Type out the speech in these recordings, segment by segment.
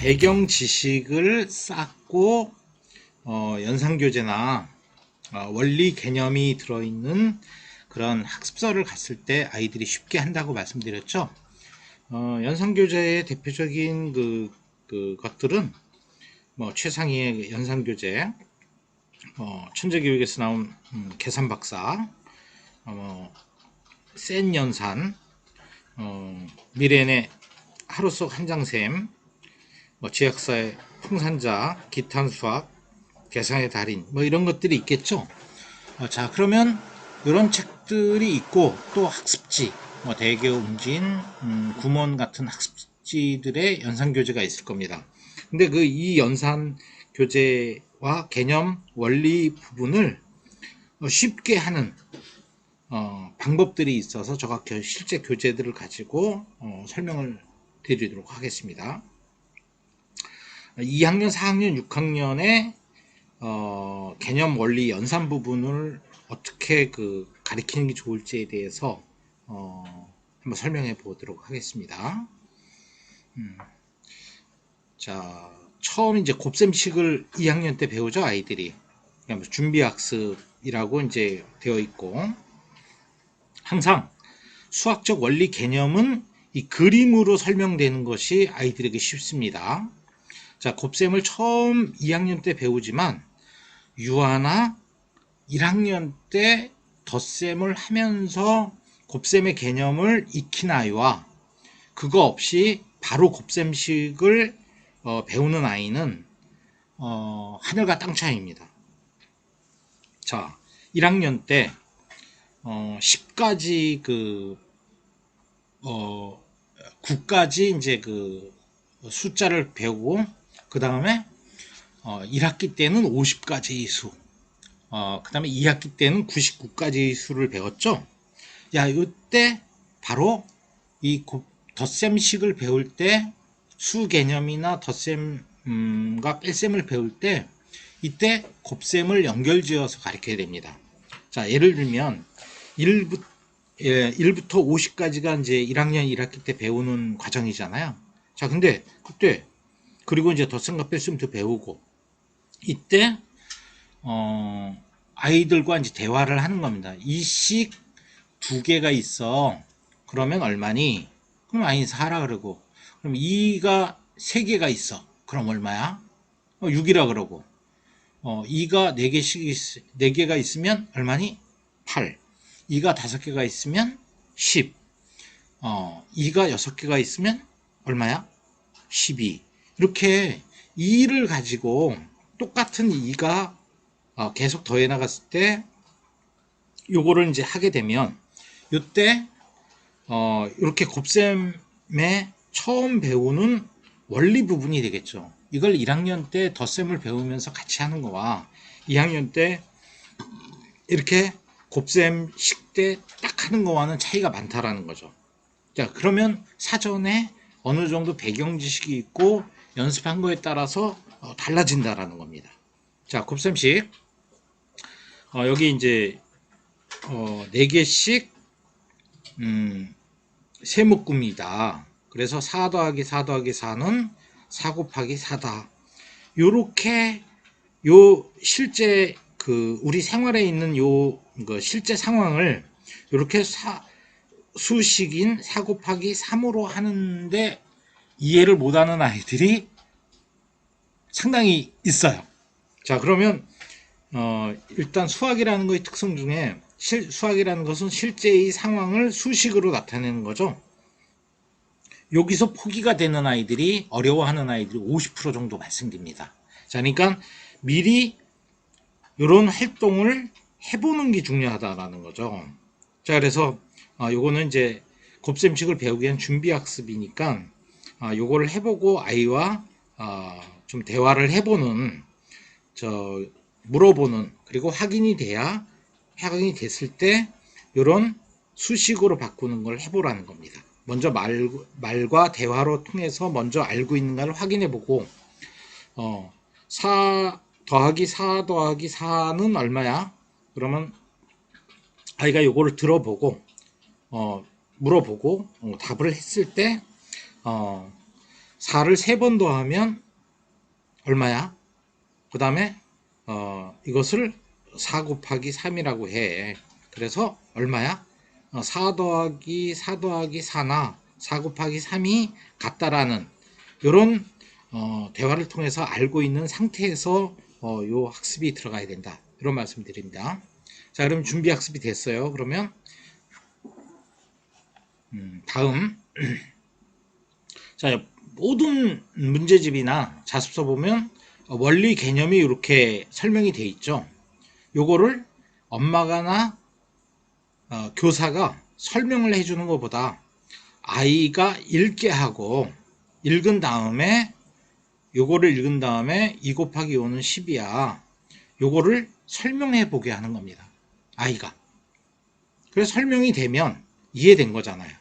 배경 지식을 쌓고 연산교재나 원리 개념이 들어있는 그런 학습서를 갔을 때 아이들이 쉽게 한다고 말씀드렸죠. 연산교재의 대표적인 것들은 최상위의 연산교재, 천재교육에서 나온 계산박사, 센 연산, 미래의 하루 속 한장샘, 지학사의 풍산자, 기탄 수학, 계산의 달인, 이런 것들이 있겠죠. 자, 그러면 이런 책들이 있고, 또 학습지, 대개 웅진, 구몬 같은 학습지들의 연산교재가 있을 겁니다. 근데 이 연산교재와 개념, 원리 부분을 쉽게 하는 방법들이 있어서 제가 실제 교재들을 가지고 설명을 드리도록 하겠습니다. 2학년, 4학년, 6학년의 개념 원리 연산 부분을 어떻게 가리키는 게 좋을지에 대해서 한번 설명해 보도록 하겠습니다. 자, 처음 이제 곱셈식을 2학년 때 배우죠, 아이들이. 준비학습이라고 이제 되어 있고, 항상 수학적 원리 개념은 이 그림으로 설명되는 것이 아이들에게 쉽습니다. 자, 곱셈을 처음 2학년 때 배우지만 유아나 1학년 때 덧셈을 하면서 곱셈의 개념을 익힌 아이와 그거 없이 바로 곱셈식을 배우는 아이는 하늘과 땅 차이입니다. 자, 1학년 때 10까지 9까지 이제 숫자를 배우고, 그 다음에 1학기 때는 50까지의 수, 그 다음에 2학기 때는 99까지의 수를 배웠죠. 야, 이때 바로 이 덧셈식을 배울 때, 수 개념이나 덧셈과 뺄셈을 배울 때, 이때 곱셈을 연결지어서 가르쳐야 됩니다. 자, 예를 들면 1부터 50까지가 이제 1학년 1학기 때 배우는 과정이잖아요. 자, 근데 그때 그리고 이제 덧셈과 뺄셈도 배우고, 이때 아이들과 이제 대화를 하는 겁니다. 이 식 두 개가 있어. 그러면 얼마니? 그럼 아니 4라 그러고, 그럼 2가 3개가 있어. 그럼 얼마야? 6이라 그러고, 2가 4개가 있으면 얼마니? 8. 2가 5개가 있으면 10. 2가 6개가 있으면 얼마야? 12. 이렇게 2를 가지고 똑같은 2가 계속 더해 나갔을 때 요거를 이제 하게 되면, 요때 이렇게 곱셈에 처음 배우는 원리 부분이 되겠죠. 이걸 1학년 때 덧셈을 배우면서 같이 하는 거와 2학년 때 이렇게 곱셈식 때 딱 하는 거와는 차이가 많다라는 거죠. 자, 그러면 사전에 어느 정도 배경 지식이 있고 연습한 거에 따라서 달라진다라는 겁니다. 자, 곱셈식 여기 이제 4개씩 세묶음이다. 그래서 4 더하기 4 더하기 4는 4 곱하기 4다. 요렇게 실제 우리 생활에 있는 실제 상황을 요렇게 수식인 4 곱하기 3으로 하는데 이해를 못하는 아이들이 상당히 있어요. 자, 그러면 일단 수학이라는 것의 특성 중에 수학이라는 것은 실제의 상황을 수식으로 나타내는 거죠. 여기서 포기가 되는 아이들이, 어려워하는 아이들이 50% 정도 발생됩니다. 자, 그러니까 미리 이런 활동을 해보는 게 중요하다라는 거죠. 자, 그래서 요거는 이제 곱셈식을 배우기 위한 준비학습이니까 요거를 해보고 아이와 좀 대화를 해보는, 물어보는, 그리고 확인이 됐을 때 요런 수식으로 바꾸는 걸 해보라는 겁니다. 먼저 말과 대화로 통해서 먼저 알고 있는가를 확인해보고, 4 더하기 4 더하기 4는 얼마야? 그러면 아이가 요거를 들어보고 물어보고 답을 했을 때 4를 3번 더하면 얼마야? 그 다음에 이것을 4 곱하기 3이라고 해. 그래서 얼마야? 4 더하기 4 더하기 4나 4 곱하기 3이 같다라는 이런 대화를 통해서 알고 있는 상태에서 요 학습이 들어가야 된다. 이런 말씀 드립니다. 자, 그럼 준비 학습이 됐어요. 그러면 다음 자, 모든 문제집이나 자습서 보면 원리 개념이 이렇게 설명이 돼 있죠. 요거를 엄마가나 교사가 설명을 해주는 것보다 아이가 읽게 하고 읽은 다음에 요거를 읽은 다음에 2 곱하기 5는 10이야. 요거를 설명해 보게 하는 겁니다. 아이가. 그래서 설명이 되면 이해된 거잖아요.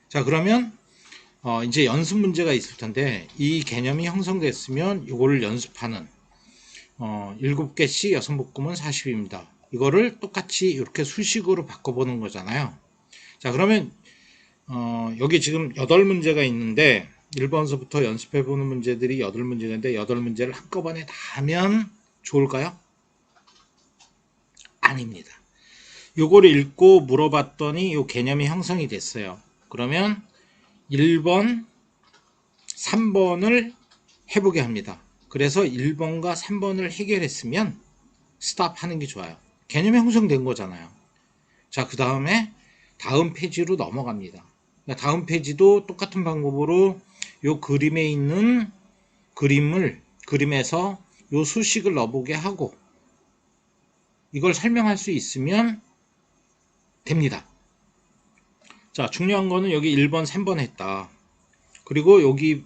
자, 그러면 이제 연습 문제가 있을 텐데 이 개념이 형성됐으면 요거를 연습하는 7개씩 6묶음은 40입니다. 이거를 똑같이 이렇게 수식으로 바꿔보는 거잖아요. 자, 그러면 여기 지금 8문제가 있는데 1번서부터 연습해보는 문제들이 8문제인데 8문제를 한꺼번에 다 하면 좋을까요? 아닙니다. 요거를 읽고 물어봤더니 요 개념이 형성이 됐어요. 그러면 1번, 3번을 해보게 합니다. 그래서 1번과 3번을 해결했으면 스탑 하는 게 좋아요. 개념이 형성된 거잖아요. 자, 그 다음에 다음 페이지로 넘어갑니다. 다음 페이지도 똑같은 방법으로 요 그림에 있는 그림에서 요 수식을 넣어보게 하고 이걸 설명할 수 있으면 됩니다. 자, 중요한 거는 여기 1번, 3번 했다. 그리고 여기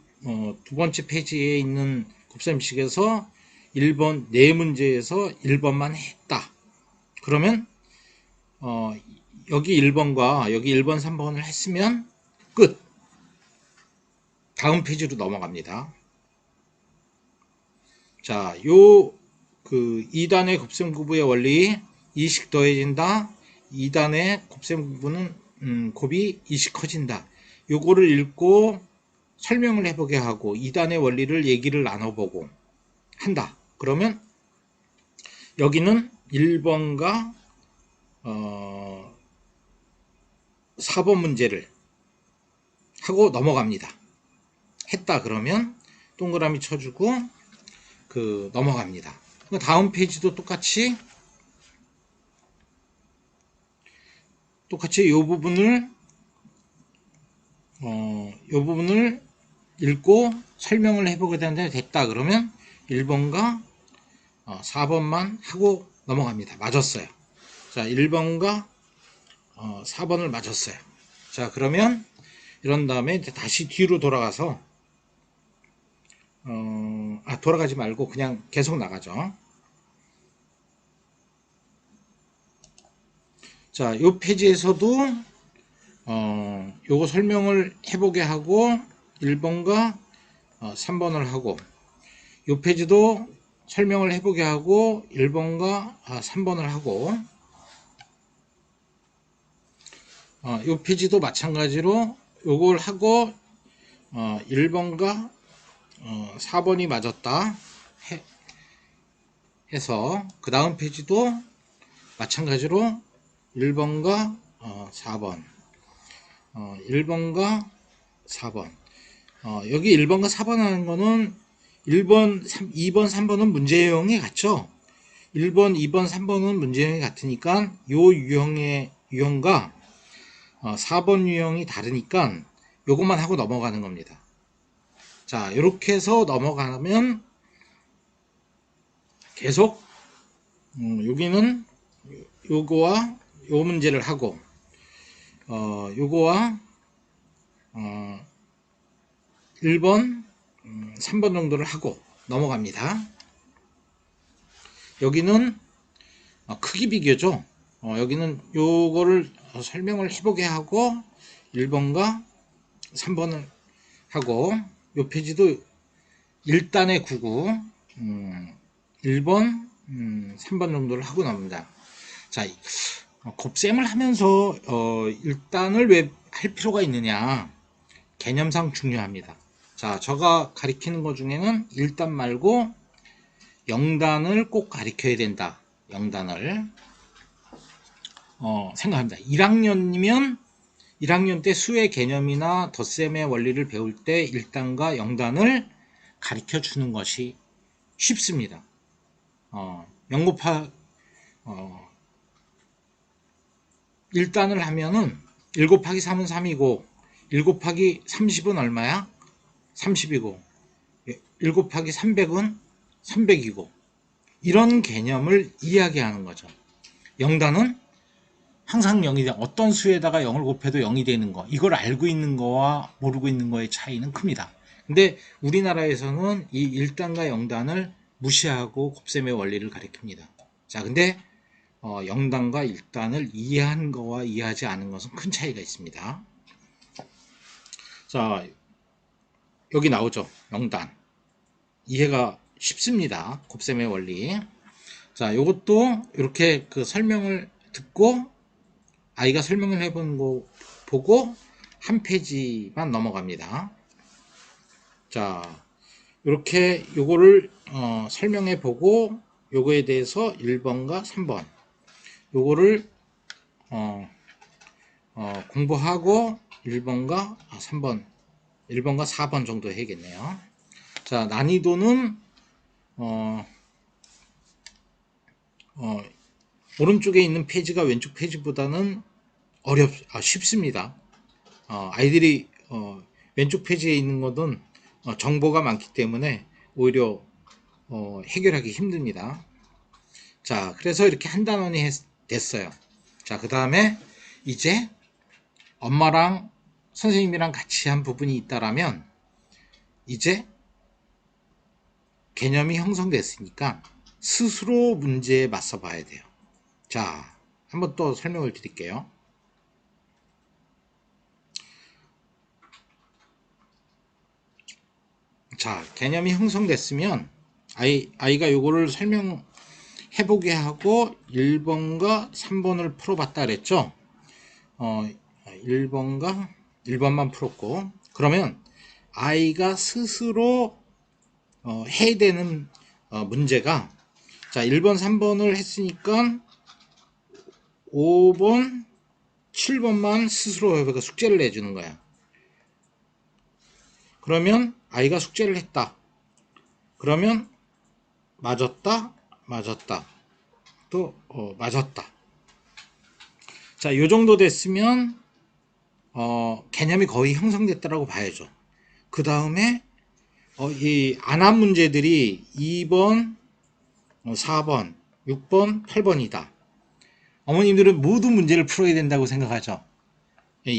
두 번째 페이지에 있는 곱셈식에서 1번 4문제에서 1번만 했다. 그러면 여기 1번과 여기 1번, 3번을 했으면 끝. 다음 페이지로 넘어갑니다. 자, 요 2단의 곱셈구부의 원리 2씩 더해진다. 2단의 곱셈구부는 곱이 2씩 커진다. 요거를 읽고 설명을 해보게 하고 2단의 원리를 얘기를 나눠보고 한다. 그러면 여기는 1번과 4번 문제를 하고 넘어갑니다. 했다 그러면 동그라미 쳐주고 넘어갑니다. 다음 페이지도 똑같이 이 부분을 읽고 설명을 해보게 되는데 됐다 그러면 1번과 4번만 하고 넘어갑니다. 맞았어요. 자, 1번과 4번을 맞았어요. 자, 그러면 이런 다음에 다시 뒤로 돌아가서 돌아가지 말고 그냥 계속 나가죠. 자, 요 페이지에서도 요거 설명을 해보게 하고 1번과 3번을 하고 요 페이지도 설명을 해보게 하고 1번과 3번을 하고 요 페이지도 마찬가지로 요걸 하고 1번과 4번이 맞았다 해서 그 다음 페이지도 마찬가지로 1번과 4번 1번과 4번 여기 1번과 4번 하는 거는 1번, 2번, 3번은 문제형이 같죠. 1번, 2번, 3번은 문제형이 같으니까 요 유형과 4번 유형이 다르니까 요것만 하고 넘어가는 겁니다. 자, 이렇게 해서 넘어가면 계속 여기는 요거와 요 문제를 하고 요거와 1번 3번 정도를 하고 넘어갑니다. 여기는 크기 비교죠. 여기는 요거를 설명을 해보게 하고 1번과 3번을 하고 요 페이지도 1단의 구구 1번 3번 정도를 하고 나옵니다. 자, 곱셈을 하면서 1단을 왜 할 필요가 있느냐 개념상 중요합니다. 자, 제가 가리키는 것 중에는 1단 말고 0단을 꼭 가리켜야 된다. 0단을. 생각합니다. 1학년이면 1학년 때 수의 개념이나 덧셈의 원리를 배울 때 1단과 0단을 가리켜 주는 것이 쉽습니다. 0 곱하, 1단을 하면은 1 곱하기 3은 3이고 1 곱하기 30은 얼마야? 30이고 1 곱하기 300은 300이고 이런 개념을 이야기하는 거죠. 0단은 항상 0이 돼. 어떤 수에다가 0을 곱해도 0이 되는 거. 이걸 알고 있는 거와 모르고 있는 거의 차이는 큽니다. 근데 우리나라에서는 이 1단과 0단을 무시하고 곱셈의 원리를 가리킵니다. 자, 근데 0단과 1단을 이해한 거와 이해하지 않은 것은 큰 차이가 있습니다. 자, 여기 나오죠. 0단. 이해가 쉽습니다. 곱셈의 원리. 자, 요것도 이렇게 그 설명을 듣고 아이가 설명을 해본 거 보고 한 페이지만 넘어갑니다. 자, 이렇게 요거를 설명해 보고 요거에 대해서 1번과 3번 요거를 공부하고 1번과 3번 1번과 4번 정도 해야겠네요. 자, 난이도는 오른쪽에 있는 페이지가 왼쪽 페이지보다는 쉽습니다. 아이들이 왼쪽 페이지에 있는 것은 정보가 많기 때문에 오히려 해결하기 힘듭니다. 자, 그래서 이렇게 한 단원이 됐어요. 자, 그 다음에 이제 엄마랑 선생님이랑 같이 한 부분이 있다라면 이제 개념이 형성됐으니까 스스로 문제에 맞서 봐야 돼요. 자, 한번 또 설명을 드릴게요. 자, 개념이 형성됐으면 아이가 요거를 설명해보게 하고 1번과 3번을 풀어봤다 그랬죠. 1번만 풀었고, 그러면 아이가 스스로 해야 되는 문제가, 자, 1번 3번을 했으니까 5번 7번만 스스로 해보고 숙제를 내주는 거야. 그러면 아이가 숙제를 했다. 그러면 맞았다, 또 맞았다. 자, 요 정도 됐으면 개념이 거의 형성됐다라고 봐야죠. 그 다음에 이 안 한 문제들이 2번, 4번, 6번, 8번이다. 어머님들은 모든 문제를 풀어야 된다고 생각하죠.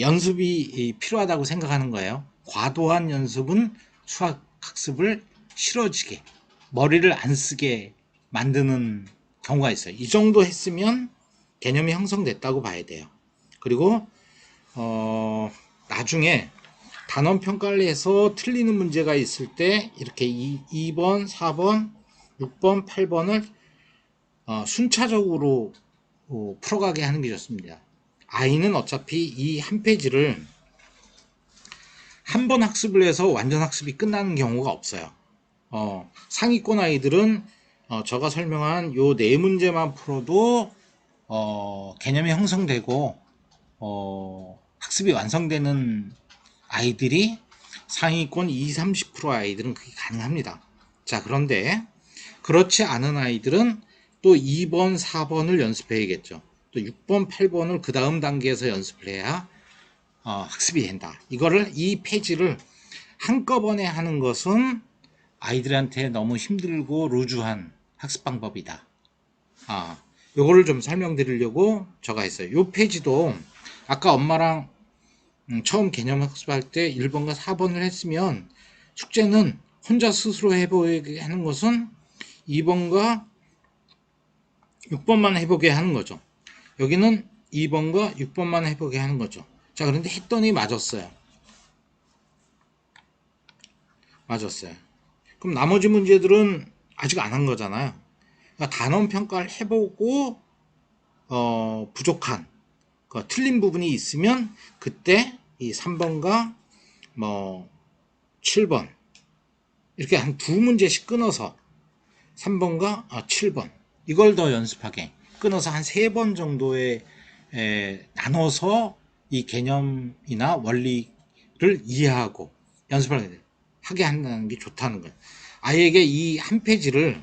연습이 필요하다고 생각하는 거예요. 과도한 연습은 수학 학습을 싫어지게, 머리를 안 쓰게 만드는 경우가 있어요. 이 정도 했으면 개념이 형성됐다고 봐야 돼요. 그리고 나중에 단원 평가를 해서 틀리는 문제가 있을 때 이렇게 2번, 4번, 6번, 8번을 순차적으로 풀어가게 하는 게 좋습니다. 아이는 어차피 이 한 페이지를 한 번 학습을 해서 완전 학습이 끝나는 경우가 없어요. 상위권 아이들은 제가 설명한 요 네 문제만 풀어도 개념이 형성되고 학습이 완성되는 아이들이 상위권 20, 30% 아이들은 그게 가능합니다. 자, 그런데 그렇지 않은 아이들은 또 2번, 4번을 연습해야겠죠. 또 6번, 8번을 그 다음 단계에서 연습을 해야 학습이 된다. 이 페이지를 한꺼번에 하는 것은 아이들한테 너무 힘들고 루즈한 학습 방법이다. 요거를 좀 설명드리려고 제가 했어요. 요 페이지도 아까 엄마랑 처음 개념 학습할 때 1번과 4번을 했으면 숙제는 혼자 스스로 해보게 하는 것은 2번과 6번만 해보게 하는 거죠. 여기는 2번과 6번만 해보게 하는 거죠. 자, 그런데 했더니 맞았어요. 그럼 나머지 문제들은 아직 안 한 거잖아요. 그러니까 단원 평가를 해보고 부족한 틀린 부분이 있으면 그때 이 3번과 7번 이렇게 한 두 문제씩 끊어서 3번과 7번 이걸 더 연습하게 끊어서 한 3번 정도에 나눠서 이 개념이나 원리를 이해하고 연습을 하게 한다는 게 좋다는 거예요. 아이에게 이 한 페이지를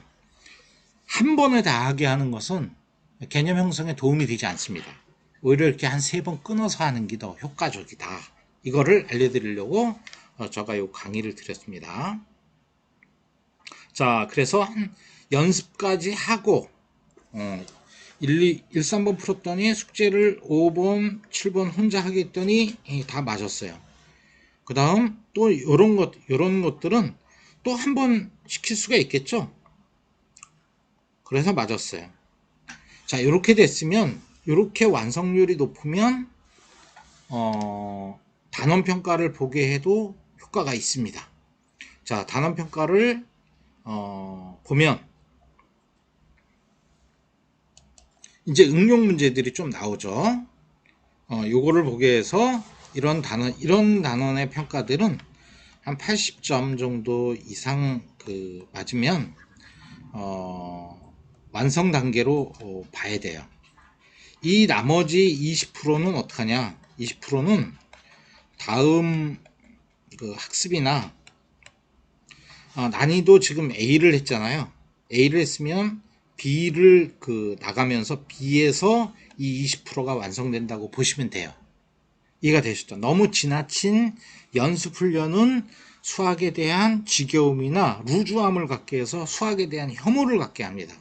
한 번에 다 하게 하는 것은 개념 형성에 도움이 되지 않습니다. 오히려 이렇게 한 3번 끊어서 하는 게 더 효과적이다. 이거를 알려드리려고 제가 이 강의를 드렸습니다. 자, 그래서 한 연습까지 하고 1, 3번 풀었더니 숙제를 5번, 7번 혼자 하겠더니 다 맞았어요. 그 다음 또 이런 것들은 또 한 번 시킬 수가 있겠죠. 그래서 맞았어요. 자, 이렇게 됐으면, 이렇게 완성률이 높으면 단원 평가를 보게 해도 효과가 있습니다. 자, 단원 평가를 보면 이제 응용 문제들이 좀 나오죠. 요거를 보게 해서 이런 단원의 평가들은 한 80점 정도 이상 맞으면 완성 단계로 봐야 돼요. 이 나머지 20%는 어떡하냐? 20%는 다음 학습이나 난이도 지금 A를 했잖아요. A를 했으면 B를 나가면서 B에서 이 20%가 완성된다고 보시면 돼요. 이해가 되셨죠? 너무 지나친 연습 훈련은 수학에 대한 지겨움이나 루즈함을 갖게 해서 수학에 대한 혐오를 갖게 합니다.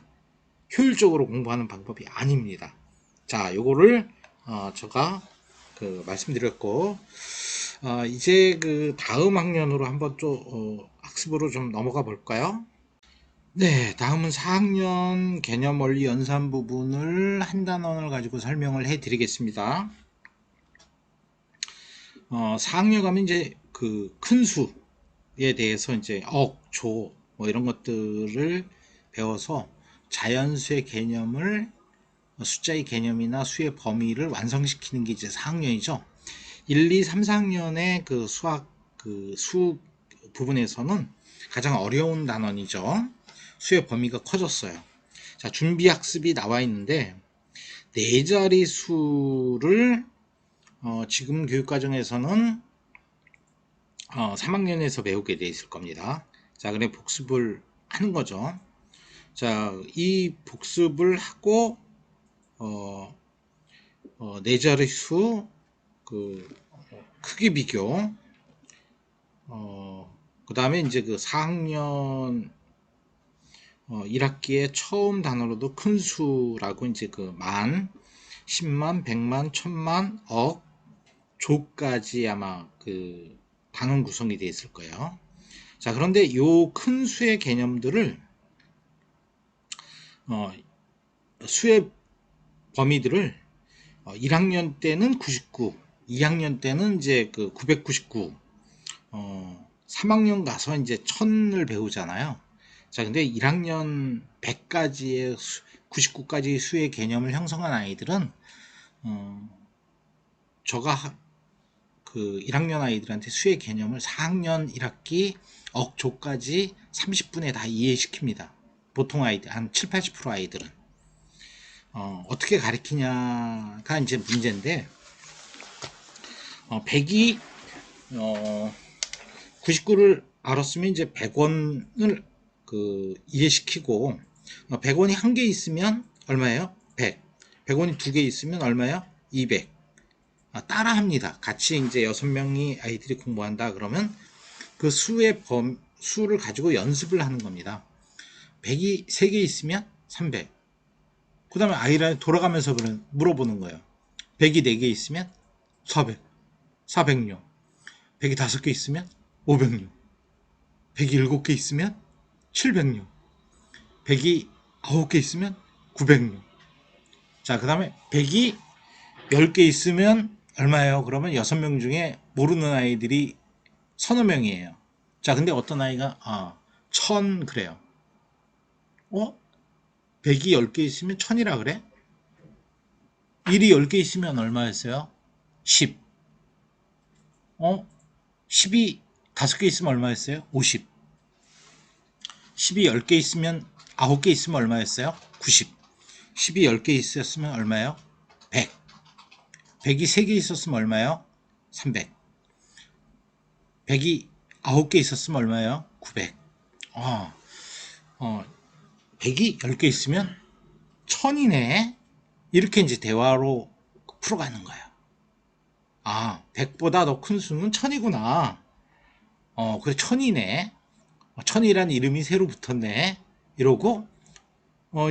효율적으로 공부하는 방법이 아닙니다. 자, 요거를 제가 말씀드렸고 이제 다음 학년으로 한번 또 학습으로 좀 넘어가 볼까요? 네, 다음은 4학년 개념 원리 연산 부분을 한 단원을 가지고 설명을 해 드리겠습니다. 4학년 가면 이제 큰 수에 대해서 이제 조, 뭐 이런 것들을 배워서 자연수의 개념을 숫자의 개념이나 수의 범위를 완성시키는 게 이제 4학년이죠. 1, 2, 3, 4학년의 수학 수 부분에서는 가장 어려운 단원이죠. 수의 범위가 커졌어요. 자, 준비 학습이 나와 있는데 네 자리 수를 지금 교육과정에서는 3학년에서 배우게 돼 있을 겁니다. 자, 그래 복습을 하는 거죠. 자, 이 복습을 하고 네 자리 수 크기 비교 그 다음에 이제 4학년 1학기에 처음 단어로도 큰 수라고 이제 만, 10만, 100만, 1000만, 억, 조까지 아마 단원 구성이 되어 있을 거예요. 자, 그런데 요 큰 수의 개념들을 수의 범위들을 1학년 때는 99, 2학년 때는 이제 999, 3학년 가서 이제 1000을 배우잖아요. 자, 근데 1학년 100까지의 99까지 수의 개념을 형성한 아이들은 저가 1학년 아이들한테 수의 개념을 4학년 1학기 억조까지 30분에 다 이해시킵니다. 보통 아이들 한 7, 80% 아이들은 어떻게 가르치냐가 이제 문제인데 100이 99를 알았으면 이제 100원을 이해시키고 100원이 한 개 있으면 얼마예요? 100. 100원이 두 개 있으면 얼마예요? 200. 따라합니다. 같이 이제 6명이 아이들이 공부한다 그러면 그 수를 가지고 연습을 하는 겁니다. 100이 3개 있으면 300. 그 다음에 아이를 돌아가면서 물어보는 거예요. 100이 4개 있으면 400. 400요. 100이 5개 있으면 500요. 100이 7개 있으면 700요. 100이 9개 있으면 900요. 자, 그 다음에 100이 10개 있으면 얼마예요? 그러면 6명 중에 모르는 아이들이 서너 명이에요. 자, 근데 어떤 아이가 1000 그래요. 100이 10개 있으면 1000이라 그래? 1이 10개 있으면 얼마였어요? 10. 10이 5개 있으면 얼마였어요? 50. 10이 10개 있으면 9개 있으면 얼마였어요? 90. 10이 10개 있었으면 얼마예요? 100. 100이 3개 있었으면 얼마예요? 300. 100이 9개 있었으면 얼마예요? 900. 어, 100이 10개 있으면 1000이네. 이렇게 이제 대화로 풀어가는 거예요. 100보다 더 큰 수는 1000이구나. 그래, 1000이네. 1000이라는 이름이 새로 붙었네. 이러고,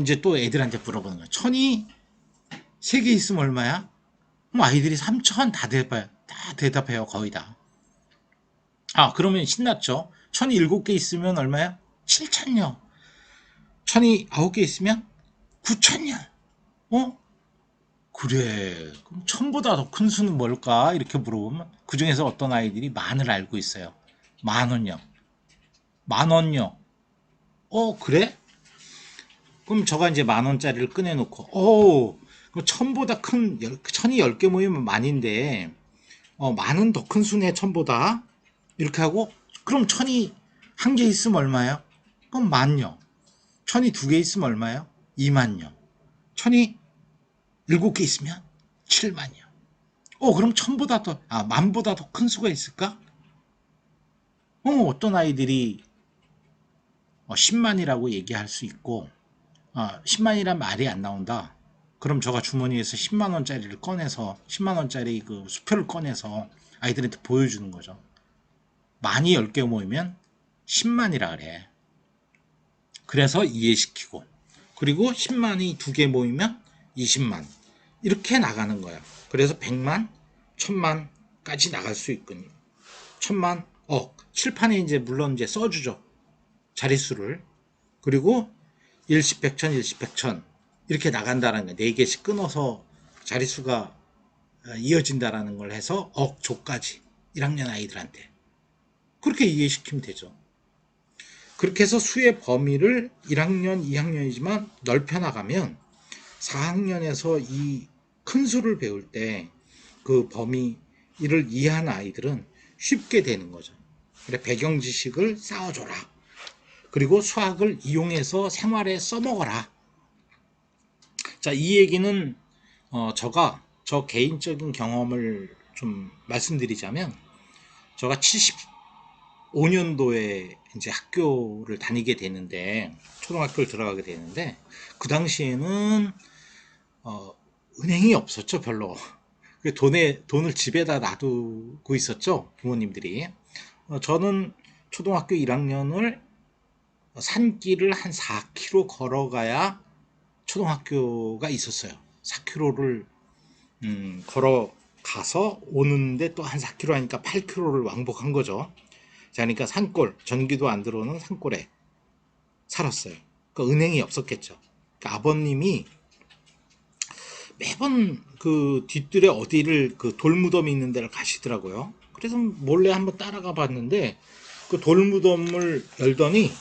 이제 또 애들한테 물어보는 거야. 1000이 3개 있으면 얼마야? 그럼 아이들이 3000 다 대답해요. 거의 다. 그러면 신났죠. 1000이 7개 있으면 얼마야? 7000요. 1000이 9개 있으면 9000요. 그래. 그럼 1000보다 더 큰 수는 뭘까? 이렇게 물어보면 그 중에서 어떤 아이들이 만을 알고 있어요. 10,000원요. 10,000원요. 그래? 그럼 저가 이제 10,000원짜리를 꺼내놓고, 그럼 1000보다 큰, 1000이 10개 모이면 만인데, 만은 더 큰 수네, 1000보다. 이렇게 하고, 그럼 1000이 1개 있으면 얼마예요? 그럼 만요. 1000이 2개 있으면 얼마예요? 2만요. 1000이 7개 있으면 7만요. 그럼 1000보다 더, 만보다 더 큰 수가 있을까? 어떤 아이들이 10만이라고 얘기할 수 있고, 10만이란 말이 안 나온다. 그럼 저가 주머니에서 10만원짜리를 꺼내서 10만원짜리 그 수표를 꺼내서 아이들한테 보여주는 거죠. 만이 10개 모이면 10만이라 그래. 그래서 이해시키고, 그리고 10만이 2개 모이면 20만, 이렇게 나가는 거야. 그래서 100만, 1000만까지 나갈 수 있군요. 1000만, 칠판에 이제 물론 이제 써주죠. 자릿수를. 그리고 일십, 백천, 일십, 백천 이렇게 나간다는 거. 4개씩 끊어서 자릿수가 이어진다라는 걸 해서 억조까지 1학년 아이들한테 그렇게 이해시키면 되죠. 그렇게 해서 수의 범위를 1학년, 2학년이지만 넓혀 나가면 4학년에서 이 큰 수를 배울 때 그 범위를 이해하는 아이들은 쉽게 되는 거죠. 그래, 배경 지식을 쌓아줘라. 그리고 수학을 이용해서 생활에 써먹어라. 자, 이 얘기는 저 개인적인 경험을 좀 말씀드리자면, 제가 75년도에 이제 학교를 다니게 되는데, 초등학교를 들어가게 되는데, 그 당시에는 은행이 없었죠, 별로. 돈을 집에다 놔두고 있었죠, 부모님들이. 저는 초등학교 1학년을 산길을 한 4km 걸어가야 초등학교가 있었어요. 4km를 걸어가서 오는데 또 한 4km 하니까 8km를 왕복한 거죠. 자, 그러니까 산골, 전기도 안 들어오는 산골에 살았어요. 그러니까 은행이 없었겠죠. 그러니까 아버님이 매번 그 뒷뜰에 어디를 그 돌무덤이 있는 데를 가시더라고요. 그래서 몰래 한번 따라가 봤는데 그 돌무덤을 열더니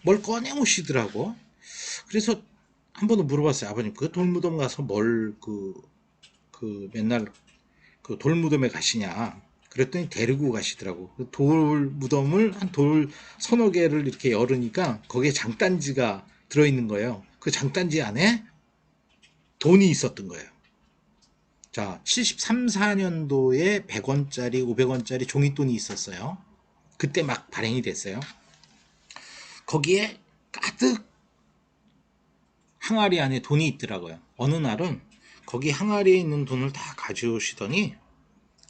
뭘 꺼내 오시더라고. 그래서 한 번도 물어봤어요. 아버님, 그 돌무덤 가서 맨날 그 돌무덤에 가시냐. 그랬더니 데리고 가시더라고. 그 돌무덤을 한 돌 서너 개를 이렇게 열으니까 거기에 장단지가 들어있는 거예요. 그 장단지 안에 돈이 있었던 거예요. 자, 73, 4년도에 100원짜리, 500원짜리 종이돈이 있었어요. 그때 막 발행이 됐어요. 거기에 가득 항아리 안에 돈이 있더라고요. 어느 날은 거기 항아리에 있는 돈을 다 가져오시더니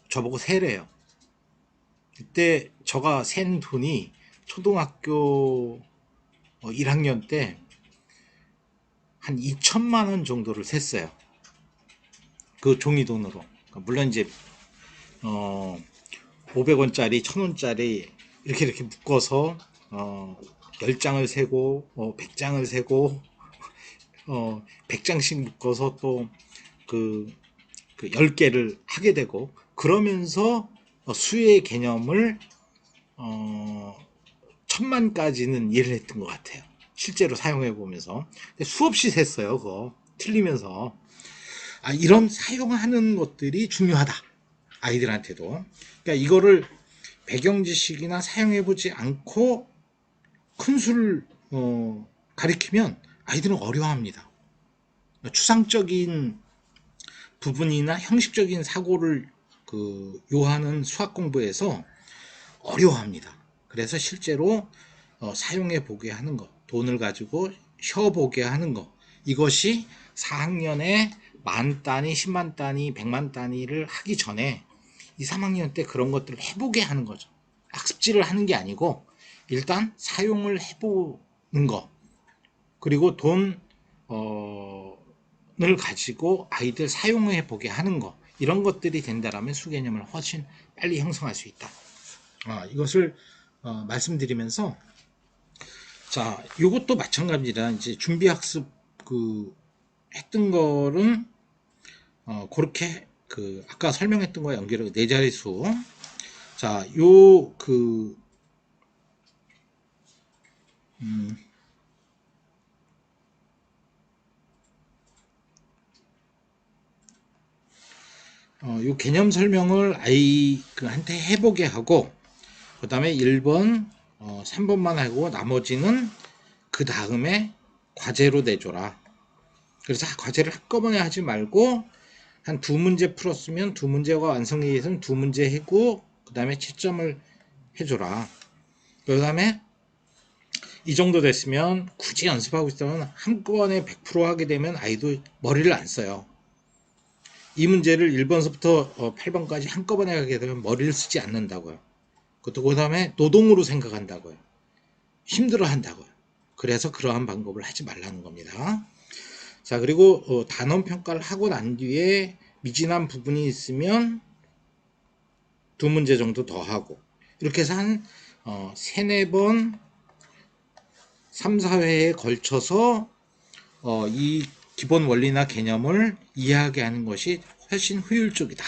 저보고 세래요. 그때 저가 센 돈이 초등학교 1학년 때 한 2천만 원 정도를 셌어요. 그 종이돈으로. 물론 이제 500원짜리, 1000원짜리 이렇게 묶어서 10장을 세고 100장을 세고 100장씩 묶어서 또 그 10개를 하게 되고, 그러면서 수의 개념을 1000만까지는 이해를 했던 것 같아요. 실제로 사용해 보면서. 수없이 셌어요. 그거 틀리면서. 이런 사용하는 것들이 중요하다. 아이들한테도. 그러니까 이거를 배경 지식이나 사용해보지 않고 큰 수를 가리키면 아이들은 어려워합니다. 추상적인 부분이나 형식적인 사고를 요하는 수학 공부에서 어려워합니다. 그래서 실제로 사용해 보게 하는 것, 돈을 가지고 쉬어보게 하는 것, 이것이 4학년에 만 단위, 10만 단위, 100만 단위를 하기 전에 2, 3학년 때 그런 것들을 해보게 하는 거죠. 학습지를 하는 게 아니고 일단 사용을 해보는 것, 그리고 돈을 가지고 아이들 사용해 보게 하는 것, 이런 것들이 된다라면 수개념을 훨씬 빨리 형성할 수 있다. 이것을 말씀드리면서, 자, 이것도 마찬가지라 이제 준비 학습 했던 거는 그렇게 아까 설명했던 거와 연결해 네 자릿수. 자, 요 개념 설명을 아이한테 해보게 하고, 그 다음에 1번, 3번만 하고 나머지는 그 다음에 과제로 내줘라. 그래서 과제를 한꺼번에 하지 말고 한 두 문제 풀었으면 두 문제가 완성에 의해서는 두 문제 해고 그 다음에 채점을 해줘라. 그 다음에 이 정도 됐으면 굳이 연습하고 있다면 한꺼번에 100% 하게 되면 아이도 머리를 안 써요. 이 문제를 1번서부터 8번까지 한꺼번에 하게 되면 머리를 쓰지 않는다고요. 그것도 그 다음에 노동으로 생각한다고요. 힘들어 한다고요. 그래서 그러한 방법을 하지 말라는 겁니다. 자, 그리고 단원 평가를 하고 난 뒤에 미진한 부분이 있으면 두 문제 정도 더 하고, 이렇게 해서 한 3, 4번 3, 4회에 걸쳐서 이 기본 원리나 개념을 이해하게 하는 것이 훨씬 효율적이다,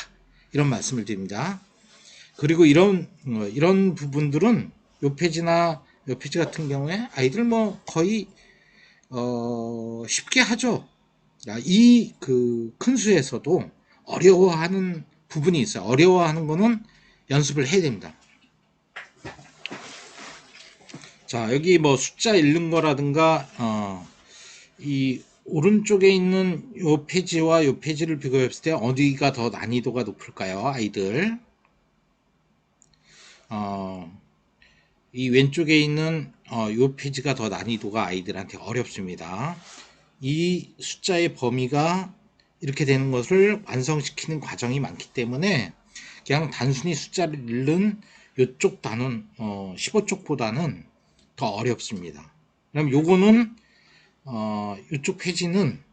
이런 말씀을 드립니다. 그리고 이런 부분들은 요 페이지나 요 페이지 같은 경우에 아이들 뭐 거의 쉽게 하죠. 이 큰 수에서도 어려워하는 부분이 있어요. 어려워하는 거는 연습을 해야 됩니다. 자, 여기 뭐 숫자 읽는 거라든가 이 오른쪽에 있는 요 페이지와 요 페이지를 비교했을 때 어디가 더 난이도가 높을까요, 아이들? 이 왼쪽에 있는 요 페이지가 더 난이도가 아이들한테 어렵습니다. 이 숫자의 범위가 이렇게 되는 것을 완성시키는 과정이 많기 때문에 그냥 단순히 숫자를 읽는 이쪽 단원 15쪽보다는 더 어렵습니다. 그럼 요거는 이쪽 페이지는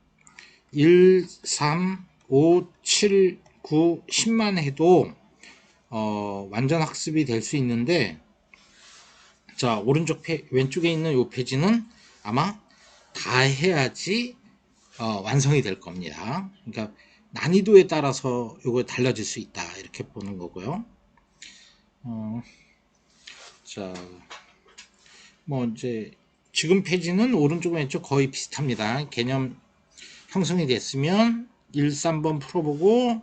1, 3, 5, 7, 9, 10만 해도 완전 학습이 될 수 있는데, 자, 왼쪽에 있는 이 페이지는 아마 다 해야지 완성이 될 겁니다. 그러니까 난이도에 따라서 이거 달라질 수 있다, 이렇게 보는 거고요. 자, 뭐 이제 지금 페이지는 오른쪽 왼쪽 거의 비슷합니다. 개념 형성이 됐으면 1, 3번 풀어보고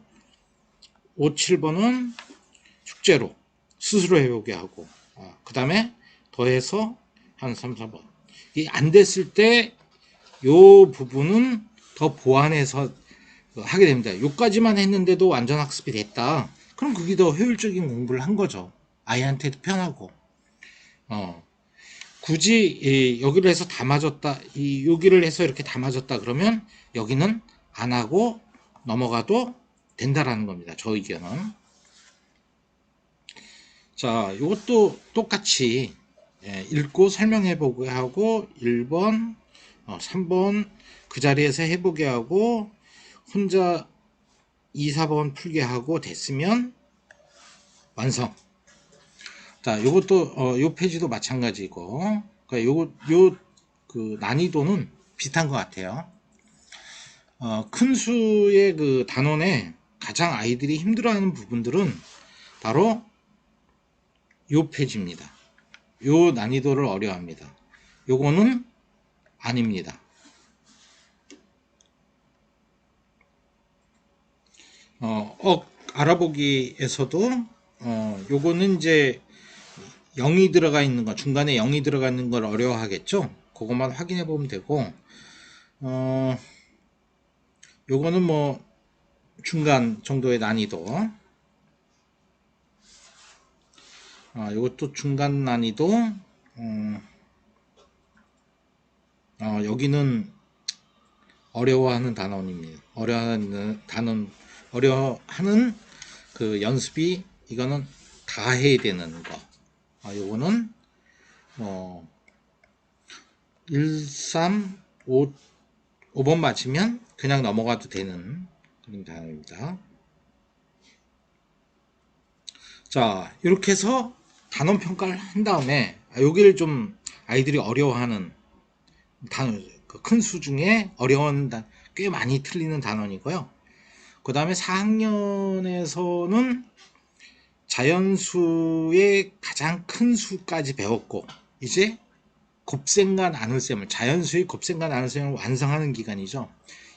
5, 7번은 숙제로 스스로 해보게 하고, 그 다음에 더해서 한 3, 4번. 이게 안 됐을 때 요 부분은 더 보완해서 하게 됩니다. 요까지만 했는데도 완전 학습이 됐다. 그럼 그게 더 효율적인 공부를 한 거죠. 아이한테도 편하고. 굳이 여기를 해서 다 맞았다, 여기를 해서 이렇게 다 맞았다 그러면 여기는 안 하고 넘어가도 된다라는 겁니다. 저 의견은. 자, 이것도 똑같이 읽고 설명해 보게 하고 1번, 3번 그 자리에서 해보게 하고 혼자 2, 4번 풀게 하고 됐으면 완성. 자, 요것도 요 페이지도 마찬가지고, 그러니까 그 난이도는 비슷한 것 같아요. 큰 수의 그 단원에 가장 아이들이 힘들어하는 부분들은 바로 요 페이지입니다. 요 난이도를 어려워합니다. 요거는 아닙니다. 알아보기에서도 요거는 이제 0이 들어가 있는 거, 중간에 0이 들어가 있는 걸 어려워하겠죠? 그것만 확인해 보면 되고, 요거는 뭐 중간 정도의 난이도. 요것도 중간 난이도. 여기는 어려워하는 단원입니다. 어려워하는 그 연습이, 이거는 다 해야 되는 거. 요거는 1, 3, 5번 맞으면 그냥 넘어가도 되는 그런 단어입니다. 자, 이렇게 해서 단원 평가를 한 다음에, 여기를 좀 아이들이 어려워하는 단어, 큰 수 중에 어려운 꽤 많이 틀리는 단원이고요. 그 다음에 4학년에서는 자연수의 가장 큰 수까지 배웠고, 이제 곱셈과 나눗셈을, 자연수의 곱셈과 나눗셈을 완성하는 기간이죠.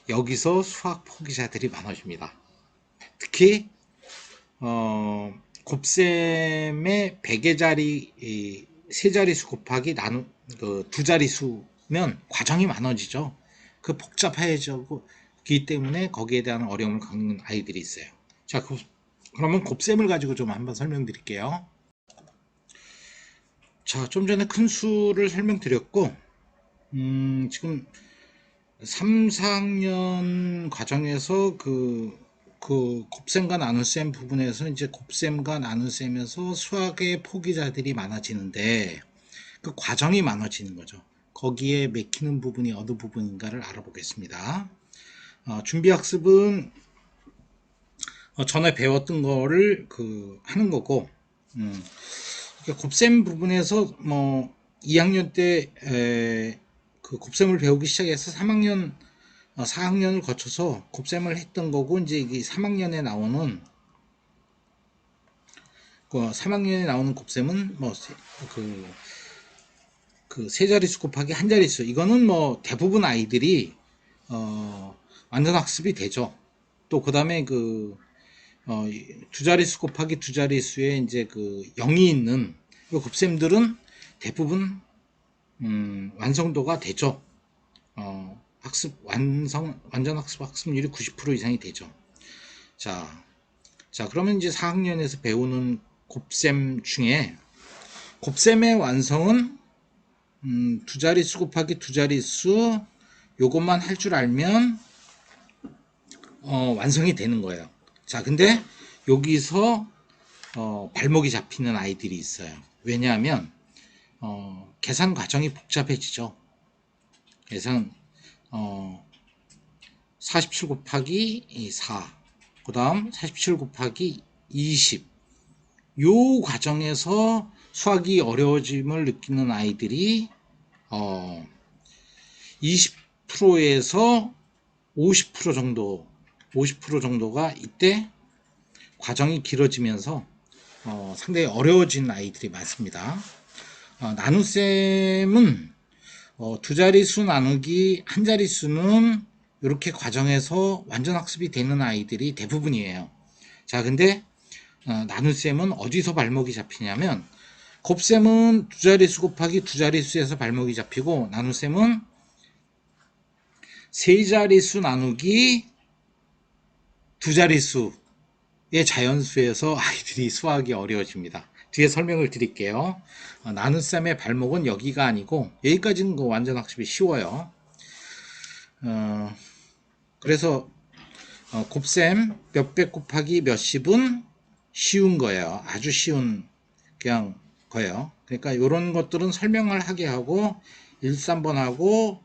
여기서 수학 포기자들이 많아집니다. 특히 곱셈의 100의 자리, 세 자리수 곱하기 두 자리수면 과정이 많아지죠. 그 복잡해지기 때문에 거기에 대한 어려움을 겪는 아이들이 있어요. 자, 그러면 곱셈을 가지고 좀 한번 설명드릴게요. 자, 좀 전에 큰 수를 설명드렸고, 지금 3, 4학년 과정에서 그 곱셈과 나눗셈 부분에서 이제 곱셈과 나눗셈에서 수학의 포기자들이 많아지는데, 그 과정이 많아지는 거죠. 거기에 맥히는 부분이 어느 부분인가를 알아보겠습니다. 준비학습은 전에 배웠던 거를 하는 거고, 곱셈 부분에서 뭐 2학년 때 그 곱셈을 배우기 시작해서 3학년 4학년을 거쳐서 곱셈을 했던 거고, 이제 이게 3학년에 나오는 곱셈은 뭐 그 세 자릿수 곱하기 한 자릿수, 이거는 뭐 대부분 아이들이 완전 학습이 되죠. 또 그 다음에 두 자릿수 곱하기 두 자릿수에 이제 0이 있는 이 곱셈들은 대부분 완성도가 되죠. 완전 학습 학습률이 90% 이상이 되죠. 자, 그러면 이제 4학년에서 배우는 곱셈 중에 곱셈의 완성은 두 자릿수 곱하기 두 자릿수, 요것만 할 줄 알면 완성이 되는 거예요. 자, 근데 여기서 발목이 잡히는 아이들이 있어요. 왜냐하면 계산 과정이 복잡해지죠. 계산 47 곱하기 4, 그 다음 47 곱하기 20, 요 과정에서 수학이 어려워짐을 느끼는 아이들이 20%에서 50% 정도, 50% 정도가 이때 과정이 길어지면서 상당히 어려워진 아이들이 많습니다. 나눗셈은 두 자릿수 나누기 한 자릿수는 이렇게 과정에서 완전 학습이 되는 아이들이 대부분이에요. 자, 근데 나눗셈은 어디서 발목이 잡히냐면, 곱셈은 두 자릿수 곱하기 두 자릿수에서 발목이 잡히고, 나눗셈은 세 자릿수 나누기 두 자릿수의 자연수에서 아이들이 수학이 어려워집니다. 뒤에 설명을 드릴게요. 나눗셈의 발목은 여기가 아니고, 여기까지는 완전 학습이 쉬워요. 그래서 곱셈 몇백 곱하기 몇십은 쉬운 거예요. 아주 쉬운 그냥 거예요. 그러니까 이런 것들은 설명을 하게 하고 1, 3번 하고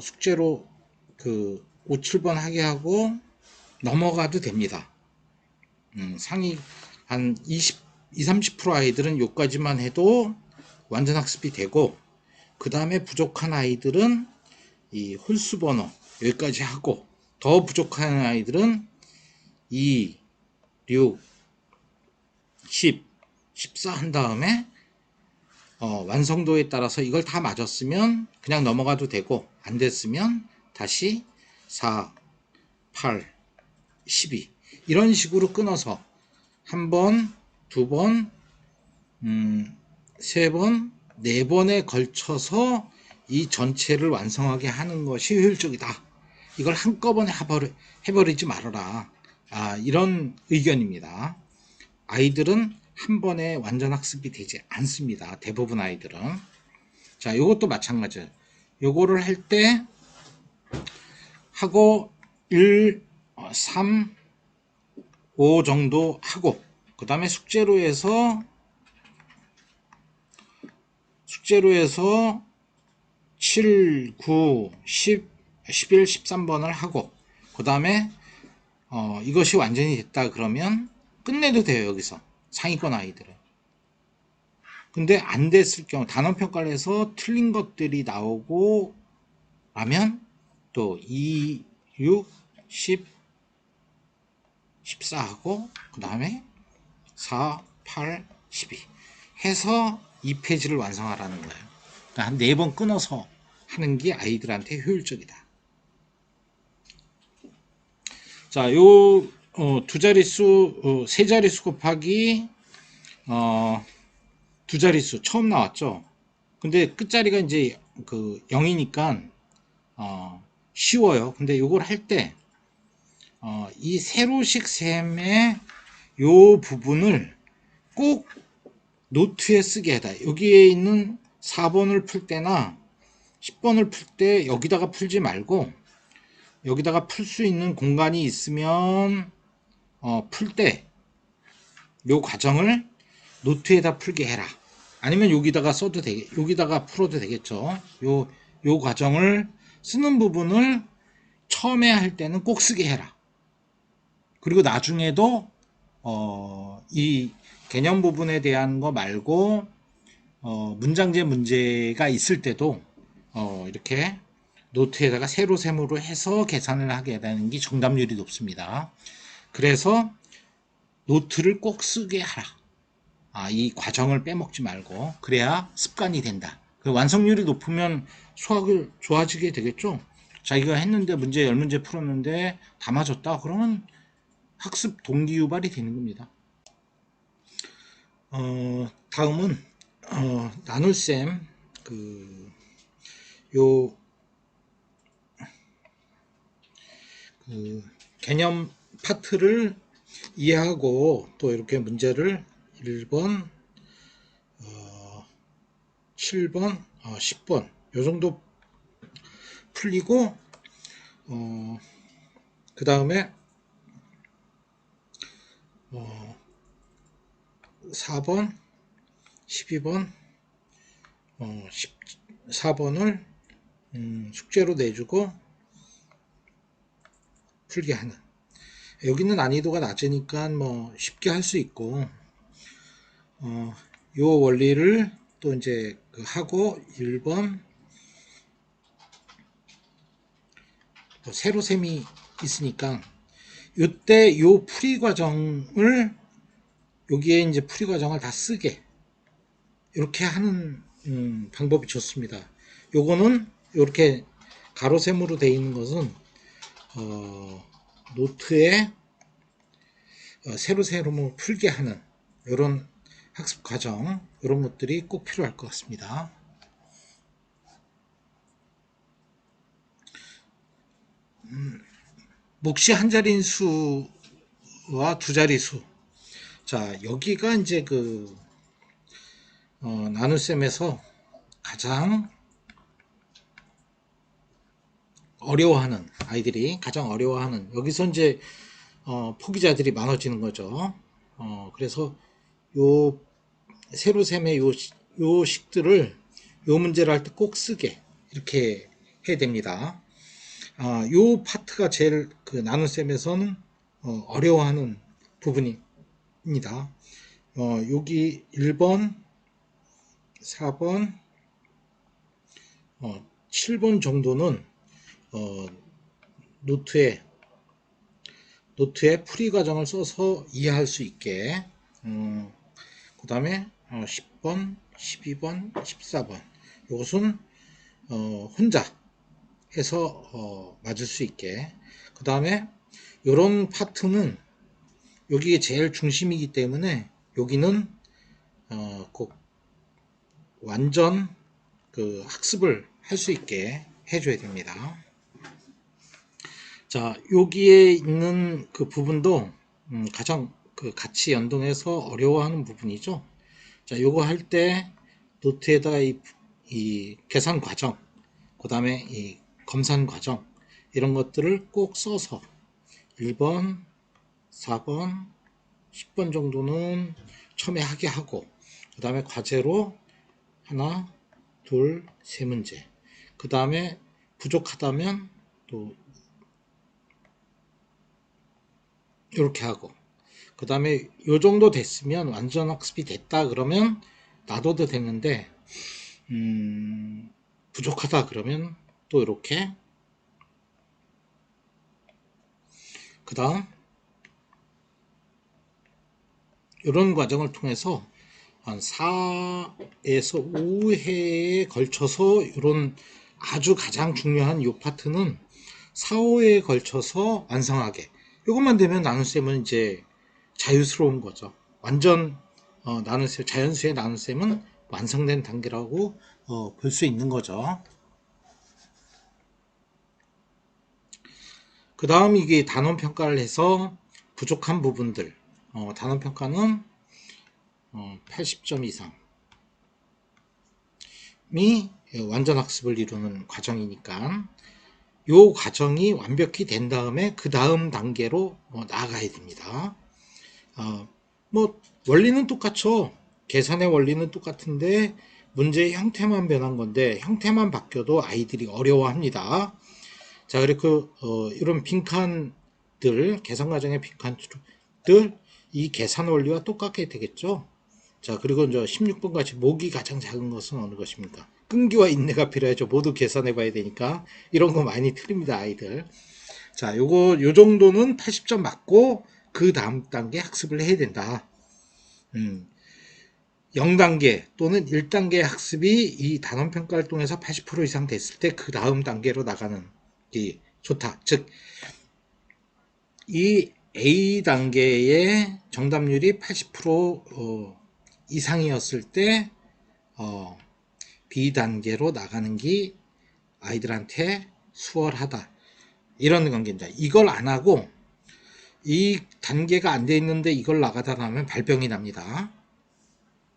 숙제로 5, 7번 하게 하고 넘어가도 됩니다. 상위 한 20, 30% 아이들은 여기까지만 해도 완전 학습이 되고, 그 다음에 부족한 아이들은 이 홀수 번호 여기까지 하고, 더 부족한 아이들은 2, 6, 10, 14 한 다음에 완성도에 따라서 이걸 다 맞았으면 그냥 넘어가도 되고, 안 됐으면 다시 4, 8, 12 이런 식으로 끊어서 한 번, 두 번, 3번, 4번에 걸쳐서 이 전체를 완성하게 하는 것이 효율적이다. 이걸 한꺼번에 해버리지 말아라. 이런 의견입니다. 아이들은 한 번에 완전 학습이 되지 않습니다. 대부분 아이들은. 자, 요것도 마찬가지예요. 요거를 할 때 하고 1, 3, 5 정도 하고 그 다음에 숙제로 해서 7, 9, 10, 11, 13번을 하고 그 다음에 이것이 완전히 됐다 그러면 끝내도 돼요. 여기서 상위권 아이들은. 근데 안 됐을 경우 단원평가를 해서 틀린 것들이 나오고 라면 또 2, 6, 10, 14하고 그 다음에 4, 8, 12 해서 2페이지를 완성하라는 거예요. 그러니까 한 4번 끊어서 하는 게 아이들한테 효율적이다. 자, 요 두 자릿수, 세 자릿수 곱하기 두 자릿수 처음 나왔죠. 근데 끝자리가 이제 그 0이니까 쉬워요. 근데 요걸 할 때 이 세로식 셈의 요 부분을 꼭 노트에 쓰게 해다. 여기에 있는 4번을 풀 때나 10번을 풀 때 여기다가 풀지 말고 여기다가 풀 수 있는 공간이 있으면 풀 때 요 과정을 노트에다 풀게 해라. 아니면 여기다가 써도 여기다가 풀어도 되겠죠. 요 과정을 쓰는 부분을 처음에 할 때는 꼭 쓰게 해라. 그리고 나중에도 이 개념 부분에 대한 거 말고 문장제 문제가 있을 때도 이렇게 노트에다가 세로셈으로 해서 계산을 하게 되는 게 정답률이 높습니다. 그래서 노트를 꼭 쓰게 하라. 이 과정을 빼먹지 말고 그래야 습관이 된다. 완성률이 높으면 수학을 좋아지게 되겠죠. 자기가 했는데 문제 10문제 풀었는데 다 맞았다. 그러면 학습 동기 유발이 되는 겁니다. 다음은 나눗셈 요 개념 파트를 이해하고 또 이렇게 문제를 1번, 7번, 10번 요 정도 풀리고 그 다음에 4번, 12번, 14번을 숙제로 내주고 풀게 하는. 여기는 난이도가 낮으니까 뭐 쉽게 할 수 있고 요 원리를 또 이제 하고 1번 세로셈이 있으니까 요때 요 풀이 과정을 여기에 이제 풀이 과정을 다 쓰게 이렇게 하는 방법이 좋습니다. 요거는 이렇게 가로셈으로 되어 있는 것은 노트에 세로세로 풀게 하는 이런 학습 과정 이런 것들이 꼭 필요할 것 같습니다. 몫이 한 자리인 수와 두 자리 수. 자, 여기가 이제 나눗셈에서 가장 어려워하는 아이들이 가장 어려워하는 여기서 이제 포기자들이 많아지는 거죠. 그래서 요 세로셈의 요 식들을 요 문제를 할 때 꼭 쓰게 이렇게 해야 됩니다. 요 파트가 제일 나눗셈에서는 어려워하는 부분입니다. 여기 1번, 4번, 7번 정도는 노트에 풀이 과정을 써서 이해할 수 있게 그 다음에 10번, 12번, 14번 이것은 혼자 해서 맞을 수 있게 그 다음에 이런 파트는 여기에 제일 중심이기 때문에 여기는 꼭 완전 그 학습을 할 수 있게 해줘야 됩니다. 자, 여기에 있는 그 부분도 가장 그 같이 연동해서 어려워하는 부분이죠. 자, 요거 할 때 노트에다가 이 계산 과정, 그 다음에 이 검산 과정, 이런 것들을 꼭 써서 1번, 4번, 10번 정도는 처음에 하게 하고, 그 다음에 과제로 하나, 둘, 세 문제. 그 다음에 부족하다면 또 이렇게 하고, 그 다음에 요 정도 됐으면 완전 학습이 됐다 그러면 놔둬도 되는데, 부족하다 그러면 또 이렇게, 그 다음 이런 과정을 통해서 한 4에서 5회에 걸쳐서 이런 아주 가장 중요한 이 파트는 4, 5회에 걸쳐서 완성하게. 이것만 되면 나눗셈은 이제 자유스러운 거죠. 완전 나눗셈, 자연수의 나눗셈은 완성된 단계라고 볼 수 있는 거죠. 그 다음 이게 단원 평가를 해서 부족한 부분들, 단원 평가는 80점 이상이 완전 학습을 이루는 과정이니까 이 과정이 완벽히 된 다음에 그 다음 단계로 나아가야 됩니다. 뭐 원리는 똑같죠. 계산의 원리는 똑같은데 문제의 형태만 변한 건데 형태만 바뀌어도 아이들이 어려워합니다. 자, 그리고 이런 빈칸들, 계산 과정의 빈칸들, 이 계산 원리와 똑같게 되겠죠. 자, 그리고 이제 16번 같이 목이 가장 작은 것은 어느 것입니까? 끈기와 인내가 필요하죠. 모두 계산해 봐야 되니까. 이런 거 많이 틀립니다, 아이들. 자, 요 정도는 80점 맞고, 그 다음 단계 학습을 해야 된다. 0단계 또는 1단계 학습이 이 단원 평가를 통해서 80% 이상 됐을 때 그 다음 단계로 나가는 게 좋다. 즉, 이 A 단계의 정답률이 80% 이상이었을 때 B 단계로 나가는 게 아이들한테 수월하다. 이런 관계입니다. 이걸 안 하고 이 단계가 안 돼 있는데 이걸 나가다 하면 발병이 납니다.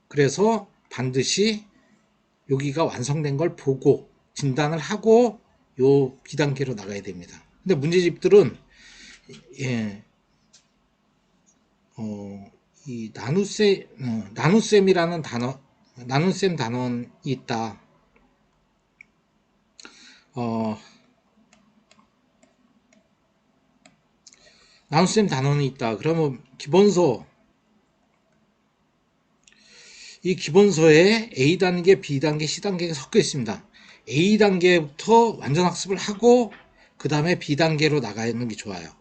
그래서 반드시 여기가 완성된 걸 보고 진단을 하고 요 B 단계로 나가야 됩니다. 근데 문제집들은 이 나눗셈이라는 단어, 나눗셈 단원이 있다. 나눗셈 단원이 있다. 그러면 이 기본서에 A 단계, B 단계, C 단계가 섞여 있습니다. A 단계부터 완전 학습을 하고 그 다음에 B 단계로 나가는 게 좋아요.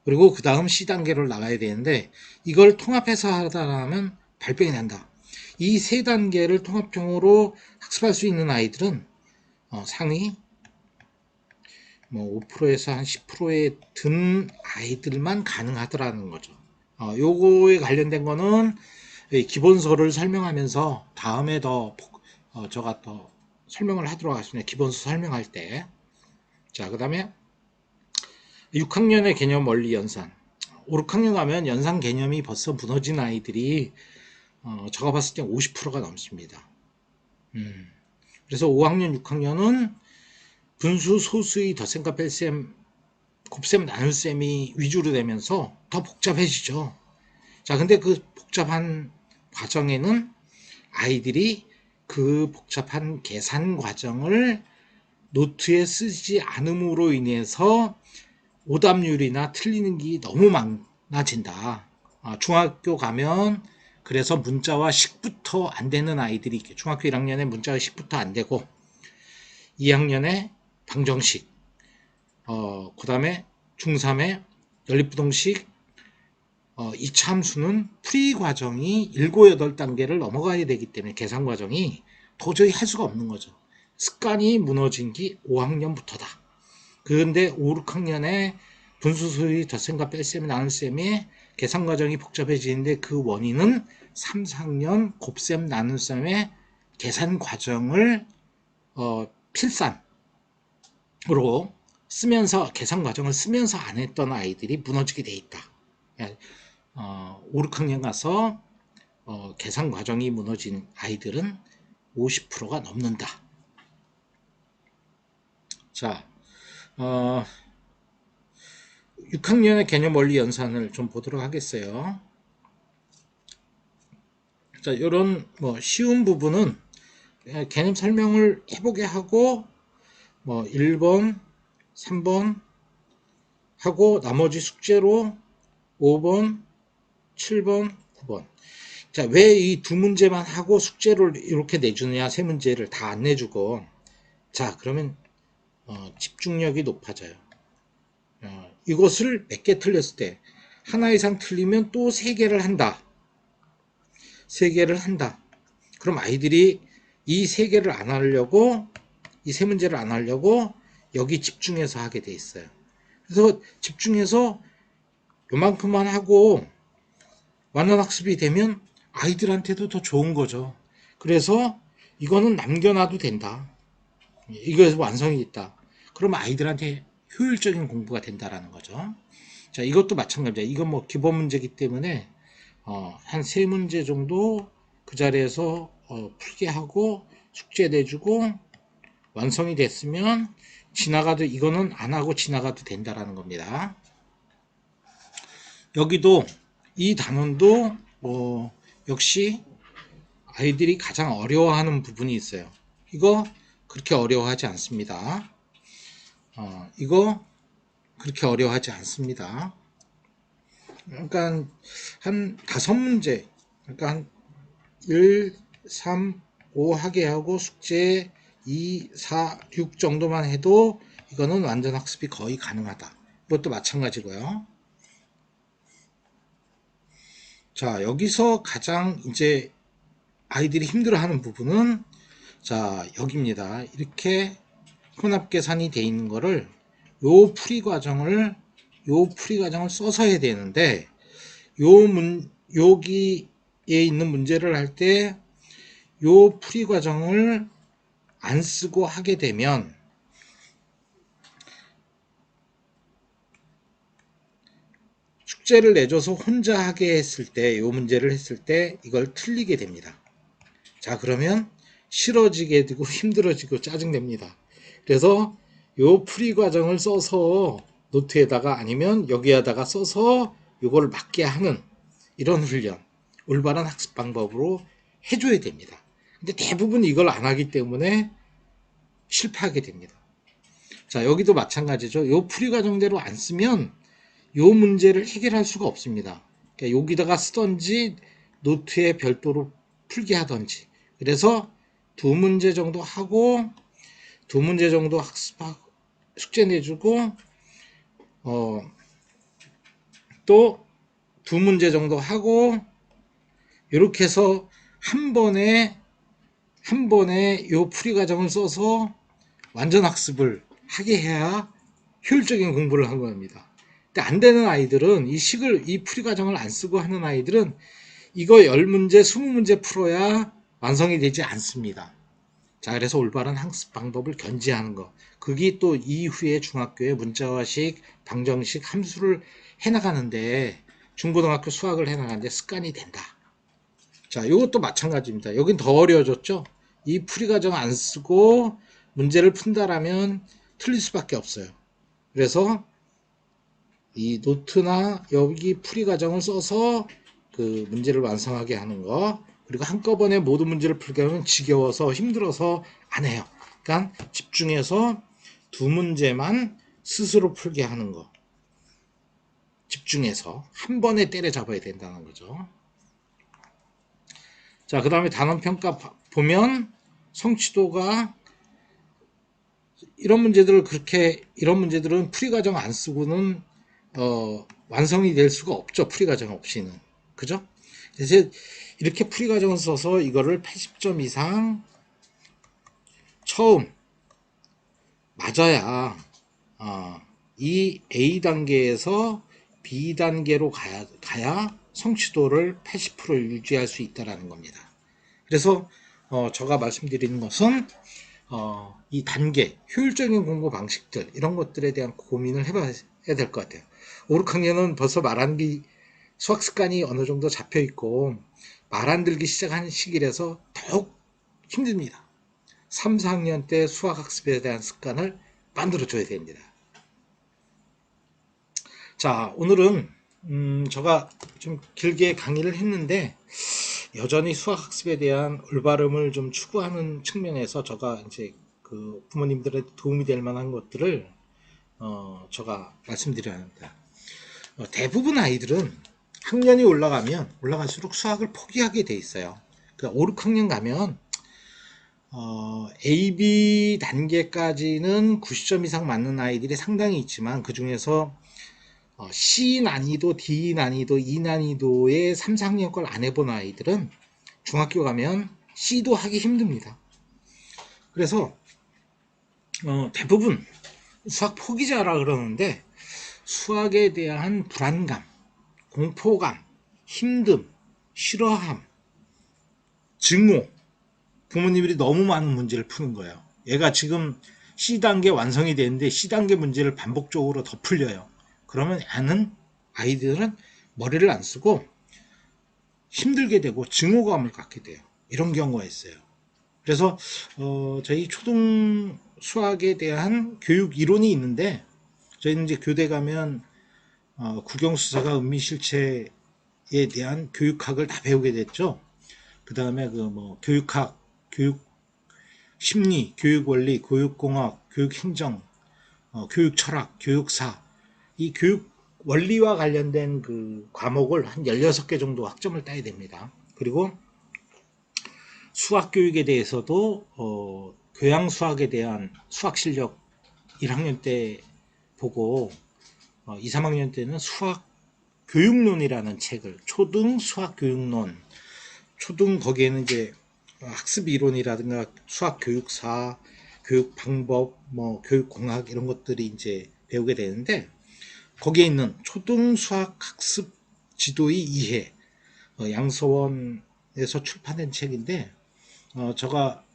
그리고 그 다음 C 단계로 나가야 되는데 이걸 통합해서 하다 보면 발병이 난다. 이 세 단계를 통합형으로 학습할 수 있는 아이들은 상위 5%에서 한 10%에 든 아이들만 가능하더라는 거죠. 요거에 관련된 거는 기본서를 설명하면서 다음에 제가 더 설명을 하도록 하겠습니다. 기본서 설명할 때. 자, 그 다음에 6학년의 개념 원리 연산. 5, 6학년 가면 연산 개념이 벌써 무너진 아이들이 제가 봤을 때 50%가 넘습니다. 그래서 5학년, 6학년은 분수, 소수의 덧셈과 뺄셈, 곱셈, 나눗셈이 위주로 되면서 더 복잡해지죠. 자, 근데 그 복잡한 과정에는 아이들이 그 복잡한 계산 과정을 노트에 쓰지 않음으로 인해서 오답률이나 틀리는 게 너무 많아진다. 중학교 가면 그래서 문자와 식부터 안 되는 아이들이 중학교 1학년에 문자와 식부터 안 되고 2학년에 방정식, 그 다음에 중3에 연립부동식, 2차 함수는 풀이 과정이 7, 8단계를 넘어가야 되기 때문에 계산 과정이 도저히 할 수가 없는 거죠. 습관이 무너진 게 5학년부터다. 그런데 5, 6학년에 분수수의 덧셈과 뺄셈, 나눗셈의 계산 과정이 복잡해지는데 그 원인은 3, 4학년 곱셈, 나눗셈의 계산 과정을 필산으로 쓰면서 계산 과정을 쓰면서 안 했던 아이들이 무너지게 돼 있다. 5, 6학년 가서 계산 과정이 무너진 아이들은 50%가 넘는다. 자, 6학년의 개념 원리 연산을 좀 보도록 하겠어요. 자, 이런 쉬운 부분은 개념 설명을 해보게 하고 1번, 3번 하고 나머지 숙제로 5번, 7번, 9번. 자, 왜 이 두 문제만 하고 숙제를 이렇게 내주느냐, 세 문제를 다 안 내주고. 자, 그러면 집중력이 높아져요. 이것을 몇 개 틀렸을 때 하나 이상 틀리면 또 3개를 한다. 3개를 한다. 그럼 아이들이 이 3개를 안 하려고, 이 세 문제를 안 하려고 여기 집중해서 하게 돼 있어요. 그래서 집중해서 요만큼만 하고 완전학습이 되면 아이들한테도 더 좋은 거죠. 그래서 이거는 남겨놔도 된다. 이거에서 완성이 있다. 그러면 아이들한테 효율적인 공부가 된다라는 거죠. 자, 이것도 마찬가지야. 이건 기본 문제이기 때문에 한 3문제 정도 그 자리에서 풀게 하고 숙제 내주고 완성이 됐으면 이거는 안 하고 지나가도 된다라는 겁니다. 여기도 이 단원도 역시 아이들이 가장 어려워하는 부분이 있어요. 이거 그렇게 어려워하지 않습니다. 이거 그렇게 어려워하지 않습니다. 그러니까 한 5문제, 그러니까 한 1, 3, 5 하게 하고 숙제 2, 4, 6 정도만 해도 이거는 완전 학습이 거의 가능하다. 이것도 마찬가지고요. 자, 여기서 가장 이제 아이들이 힘들어하는 부분은 자, 여기입니다. 이렇게 혼합 계산이 되어 있는 거를 요 풀이 과정을 써서 해야 되는데 여기에 있는 문제를 할 때 요 풀이 과정을 안 쓰고 하게 되면 숙제를 내줘서 혼자 하게 했을 때, 요 문제를 했을 때 이걸 틀리게 됩니다. 자, 그러면 싫어지게 되고 힘들어지고 짜증냅니다. 그래서 요 풀이 과정을 써서 노트에다가 아니면 여기에다가 써서 요거를 맞게 하는 이런 훈련, 올바른 학습 방법으로 해줘야 됩니다. 근데 대부분 이걸 안 하기 때문에 실패하게 됩니다. 자, 여기도 마찬가지죠. 요 풀이 과정대로 안 쓰면 요 문제를 해결할 수가 없습니다. 그러니까 여기다가 쓰던지 노트에 별도로 풀게 하던지. 그래서 2문제 정도 하고 2문제 정도 학습하고 숙제 내주고 또 2문제 정도 하고 이렇게 해서 한 번에 요 풀이 과정을 써서 완전 학습을 하게 해야 효율적인 공부를 한 겁니다. 근데 안 되는 아이들은 이 풀이 과정을 안 쓰고 하는 아이들은 이거 10문제, 20문제 풀어야 완성이 되지 않습니다. 자, 그래서 올바른 학습 방법을 견지하는 거. 그게 또 이후에 중학교에 문자화식, 방정식, 함수를 해나가는데 중고등학교 수학을 해나가는데 습관이 된다. 자, 이것도 마찬가지입니다. 여긴 더 어려워졌죠? 이 풀이 과정 안 쓰고 문제를 푼다라면 틀릴 수밖에 없어요. 그래서 이 노트나 여기 풀이 과정을 써서 그 문제를 완성하게 하는 거, 그리고 한꺼번에 모든 문제를 풀게 하면 지겨워서 힘들어서 안 해요. 그러니까 집중해서 2문제만 스스로 풀게 하는 거, 집중해서 한 번에 때려잡아야 된다는 거죠. 자, 그 다음에 단원평가 보면 성취도가 이런 문제들은 풀이 과정 안 쓰고는 완성이 될 수가 없죠. 풀이 과정 없이는. 그죠? 그래서 이렇게 풀이 과정을 써서 이거를 80점 이상 처음 맞아야 이 A 단계에서 B 단계로 가야 성취도를 80% 유지할 수 있다라는 겁니다. 그래서 제가 말씀드리는 것은 이 단계, 효율적인 공부 방식들 이런 것들에 대한 고민을 해봐야 될 것 같아요. 5, 6학년은 벌써 말 안 들기 수학 습관이 어느 정도 잡혀 있고 말 안 들기 시작한 시기라서 더욱 힘듭니다. 3, 4학년 때 수학 학습에 대한 습관을 만들어 줘야 됩니다. 자, 오늘은 제가 좀 길게 강의를 했는데 여전히 수학 학습에 대한 올바름을 좀 추구하는 측면에서 제가 이제 그 부모님들의 도움이 될 만한 것들을 제가 말씀드려야 합니다. 대부분 아이들은 학년이 올라가면 올라갈수록 수학을 포기하게 돼 있어요. 그러니까 5, 6학년 가면 A, B 단계까지는 90점 이상 맞는 아이들이 상당히 있지만 그 중에서 C 난이도, D 난이도, E 난이도의 3, 4학년 걸 안 해본 아이들은 중학교 가면 C도 하기 힘듭니다. 그래서 대부분 수학 포기자라 그러는데 수학에 대한 불안감, 공포감, 힘듦, 싫어함, 증오, 부모님들이 너무 많은 문제를 푸는 거예요. 얘가 지금 C단계 완성이 되는데 C단계 문제를 반복적으로 더 풀려요. 그러면 아이들은 머리를 안 쓰고 힘들게 되고 증오감을 갖게 돼요. 이런 경우가 있어요. 그래서 저희 초등 수학에 대한 교육 이론이 있는데 저희는 이제 교대 가면 국영수사가 은미실체에 대한 교육학을 다 배우게 됐죠. 그 다음에 교육학, 교육 심리, 교육 원리, 교육공학, 교육행정, 교육 철학, 교육사, 이 교육 원리와 관련된 그 과목을 한 16개 정도 학점을 따야 됩니다. 그리고 수학 교육에 대해서도 교양 수학에 대한 수학 실력 1학년 때 보고 2, 3학년 때는 수학 교육론이라는 책을 초등 수학 교육론, 초등 거기에는 이제 학습 이론이라든가 수학 교육사, 교육 방법, 교육 공학 이런 것들이 이제 배우게 되는데 거기에 있는 초등 수학 학습 지도의 이해, 양서원에서 출판된 책인데 제가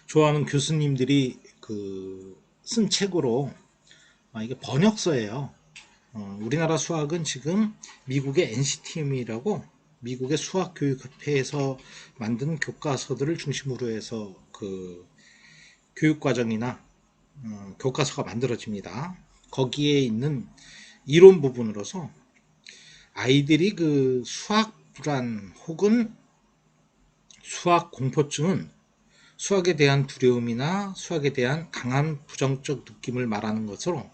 좋아하는 교수님들이 쓴 책으로 이게 번역서예요. 우리나라 수학은 지금 미국의 NCTM이라고 미국의 수학교육협회에서 만든 교과서들을 중심으로 해서 그 교육과정이나 교과서가 만들어집니다. 거기에 있는 이론 부분으로서 아이들이 그 수학 불안 혹은 수학 공포증은 수학에 대한 두려움이나 수학에 대한 강한 부정적 느낌을 말하는 것으로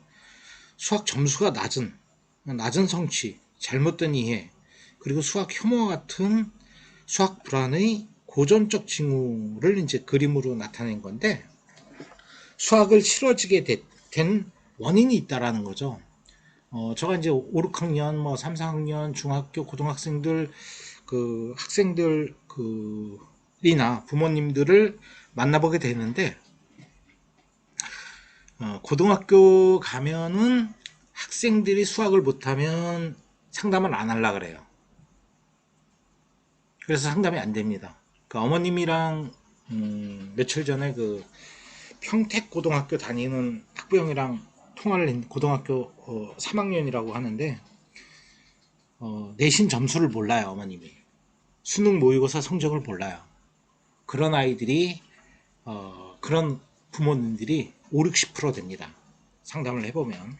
수학 점수가 낮은 성취, 잘못된 이해, 그리고 수학 혐오와 같은 수학 불안의 고전적 징후를 이제 그림으로 나타낸 건데 수학을 싫어지게 된 원인이 있다라는 거죠. 제가 이제 5, 6학년, 3, 4학년 중학교 고등학생들 학생들이나 부모님들을 만나보게 되는데 고등학교 가면은 학생들이 수학을 못하면 상담을 안 하려고 그래요. 그래서 상담이 안 됩니다. 어머님이랑 며칠 전에 평택고등학교 다니는 학부형이랑 통화를 했는데 고등학교 3학년이라고 하는데 내신 점수를 몰라요. 어머님이 수능 모의고사 성적을 몰라요. 그런 아이들이 그런 부모님들이 5, 60% 됩니다. 상담을 해보면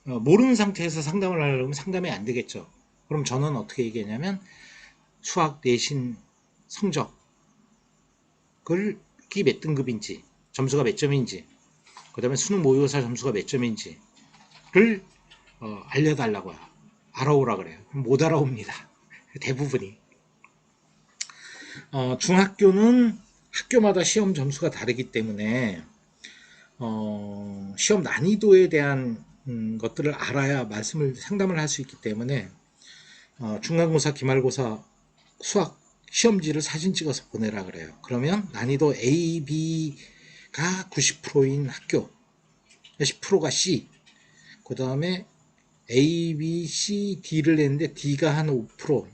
모르는 상태에서 상담을 하려면 상담이 안 되겠죠. 그럼 저는 어떻게 얘기하냐면 수학 내신 성적을 몇 등급인지 점수가 몇 점인지 그 다음에 수능 모의고사 점수가 몇 점인지를 알려달라고요. 알아오라 그래요. 못 알아옵니다. 대부분이. 중학교는 학교마다 시험 점수가 다르기 때문에 시험 난이도에 대한 것들을 알아야 상담을 할 수 있기 때문에 중간고사, 기말고사 수학 시험지를 사진 찍어서 보내라 그래요. 그러면 난이도 A, B가 90%인 학교, 10%가 C, 그 다음에 A, B, C, D를 냈는데 D가 한 5%,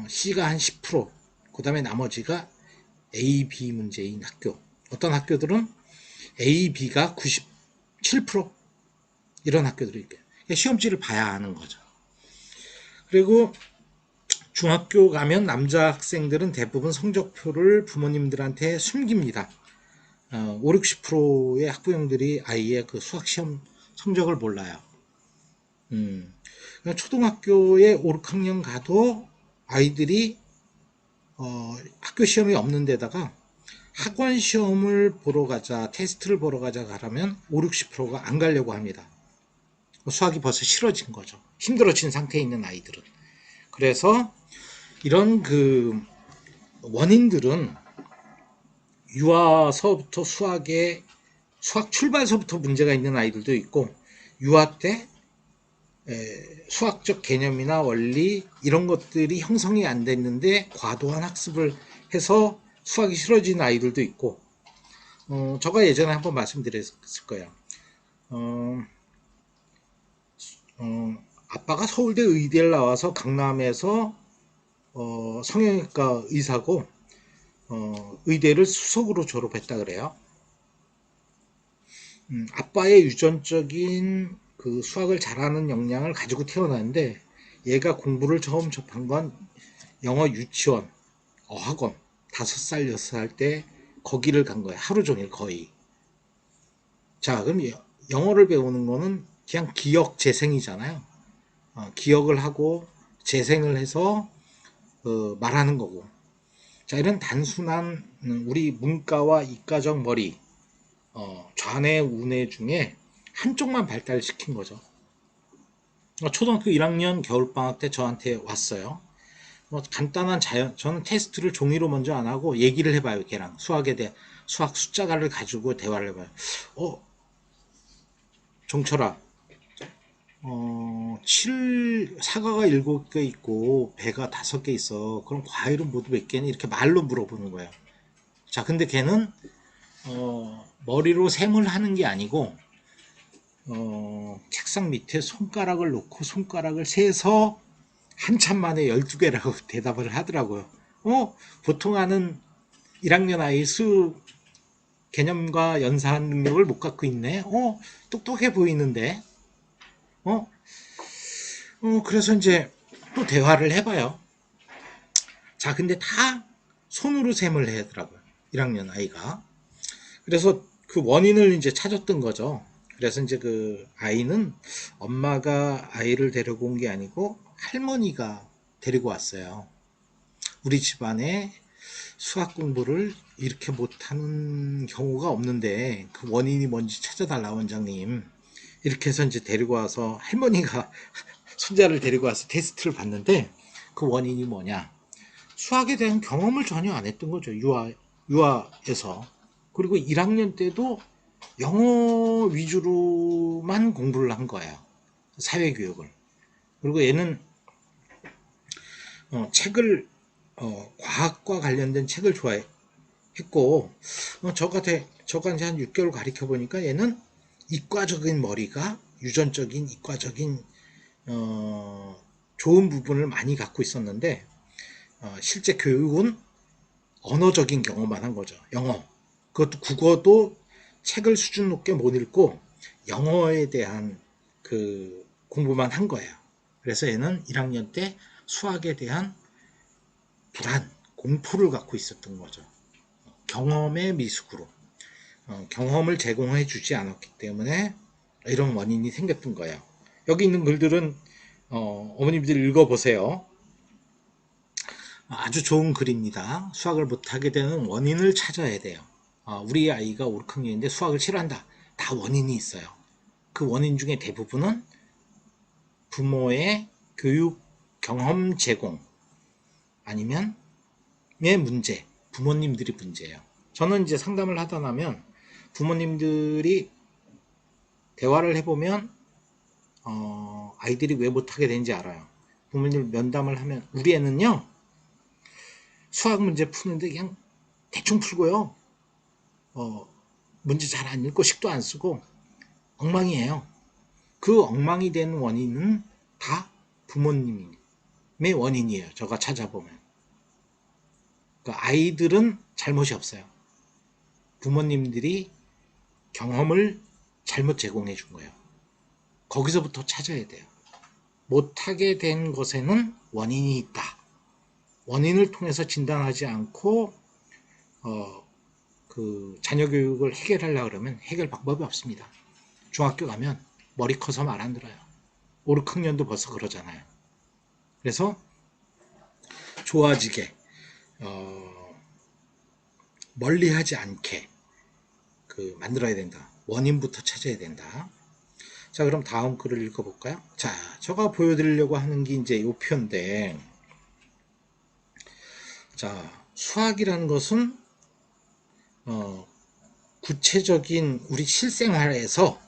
C가 한 10%, 그 다음에 나머지가 A, B 문제인 학교. 어떤 학교들은 A, B가 97% 이런 학교들이 있고요. 시험지를 봐야 아는 거죠. 그리고 중학교 가면 남자 학생들은 대부분 성적표를 부모님들한테 숨깁니다. 5, 60%의 학부형들이 아이의 그 수학시험 성적을 몰라요. 초등학교에 5, 6학년 가도 아이들이 학교 시험이 없는 데다가 학원 시험을 보러 가자, 테스트를 보러 가자 가라면 5, 60%가 안 가려고 합니다. 수학이 벌써 싫어진 거죠. 힘들어진 상태에 있는 아이들은. 그래서 이런 그 원인들은 유아서부터 수학 출발서부터 문제가 있는 아이들도 있고, 유아 때 수학적 개념이나 원리 이런 것들이 형성이 안 됐는데 과도한 학습을 해서 수학이 싫어진 아이들도 있고, 제가 예전에 한번 말씀드렸을 거예요. 아빠가 서울대 의대를 나와서 강남에서 성형외과 의사고 의대를 수석으로 졸업했다 그래요. 아빠의 유전적인 그 수학을 잘하는 역량을 가지고 태어났는데, 얘가 공부를 처음 접한 건 영어 유치원, 어학원, 5살, 6살 때 거기를 간 거예요. 하루 종일 거의. 자, 그럼 영어를 배우는 거는 그냥 기억 재생이잖아요. 기억을 하고 재생을 해서 말하는 거고. 자, 이런 단순한 우리 문과와 이과적 머리, 좌뇌, 우뇌 중에 한쪽만 발달시킨 거죠. 초등학교 1학년 겨울방학 때 저한테 왔어요. 간단한 저는 테스트를 종이로 먼저 안 하고 얘기를 해봐요. 걔랑 수학에 대해 수학 숫자가를 가지고 대화를 해봐요. 종철아, 사과가 7개 있고 배가 5개 있어. 그럼 과일은 모두 몇 개니? 이렇게 말로 물어보는 거예요. 자, 근데 걔는 머리로 셈을 하는 게 아니고 책상 밑에 손가락을 놓고 손가락을 세서 한참 만에 12개라고 대답을 하더라고요. 보통 하는 1학년 아이 수 개념과 연산 능력을 못 갖고 있네. 똑똑해 보이는데. 그래서 이제 또 대화를 해봐요. 자, 근데 다 손으로 셈을 하더라고요. 1학년 아이가. 그래서 그 원인을 이제 찾았던 거죠. 그래서 이제 그 아이는 엄마가 아이를 데리고 온 게 아니고 할머니가 데리고 왔어요. 우리 집안에 수학 공부를 이렇게 못하는 경우가 없는데 그 원인이 뭔지 찾아달라, 원장님. 이렇게 해서 이제 데리고 와서 할머니가 손자를 데리고 와서 테스트를 봤는데, 그 원인이 뭐냐? 수학에 대한 경험을 전혀 안 했던 거죠. 유아에서. 그리고 1학년 때도 영어 위주로만 공부를 한 거예요. 사회교육을. 그리고 얘는 책을 과학과 관련된 책을 좋아했고, 저가 이제 한 6개월 가르쳐 보니까 얘는 이과적인 머리가, 유전적인 이과적인 좋은 부분을 많이 갖고 있었는데, 실제 교육은 언어적인 경험만 한 거죠. 영어. 그것도 국어도 책을 수준 높게 못 읽고 영어에 대한 그 공부만 한 거예요. 그래서 얘는 1학년 때 수학에 대한 불안, 공포를 갖고 있었던 거죠. 경험의 미숙으로. 경험을 제공해 주지 않았기 때문에 이런 원인이 생겼던 거예요. 여기 있는 글들은 어머님들 읽어보세요. 아주 좋은 글입니다. 수학을 못하게 되는 원인을 찾아야 돼요. 우리 아이가 5, 6학년인데 수학을 싫어한다. 다 원인이 있어요. 그 원인 중에 대부분은 부모의 교육 경험 제공 아니면 의 문제, 부모님들이 문제예요. 저는 이제 상담을 하다 나면 부모님들이 대화를 해보면 아이들이 왜 못하게 되는지 알아요. 부모님 면담을 하면 우리 애는요, 수학 문제 푸는데 그냥 대충 풀고요. 문제 잘 안 읽고 식도 안 쓰고 엉망이에요. 그 엉망이 된 원인은 다 부모님의 원인이에요. 제가 찾아보면. 그 아이들은 잘못이 없어요. 부모님들이 경험을 잘못 제공해 준 거예요. 거기서부터 찾아야 돼요. 못하게 된 것에는 원인이 있다. 원인을 통해서 진단하지 않고 그 자녀 교육을 해결하려고 그러면 해결 방법이 없습니다. 중학교 가면 머리 커서 말 안 들어요. 5, 6학년도 벌써 그러잖아요. 그래서 좋아지게 멀리하지 않게 그 만들어야 된다. 원인부터 찾아야 된다. 자, 그럼 다음 글을 읽어볼까요? 자, 제가 보여드리려고 하는 게 이제 이 표인데, 자, 수학이라는 것은 구체적인 우리 실생활에서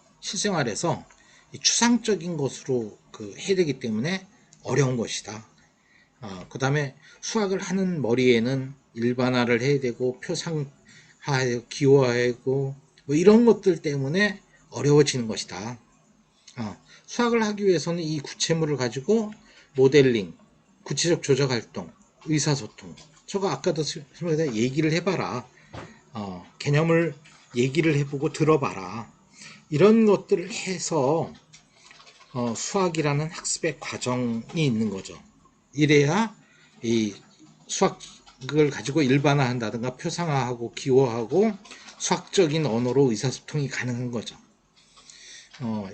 추상적인 것으로 그 해야 되기 때문에 어려운 것이다. 그 다음에 수학을 하는 머리에는 일반화를 해야 되고 표상화하고 기호화하고 뭐 이런 것들 때문에 어려워지는 것이다. 수학을 하기 위해서는 이 구체물을 가지고 모델링, 구체적 조작 활동, 의사소통. 저거 아까도 설명했다 얘기를 해봐라. 개념을 얘기를 해보고 들어봐라. 이런 것들을 해서 수학이라는 학습의 과정이 있는 거죠. 이래야 이 수학을 가지고 일반화한다든가 표상화하고 기호하고 수학적인 언어로 의사소통이 가능한 거죠.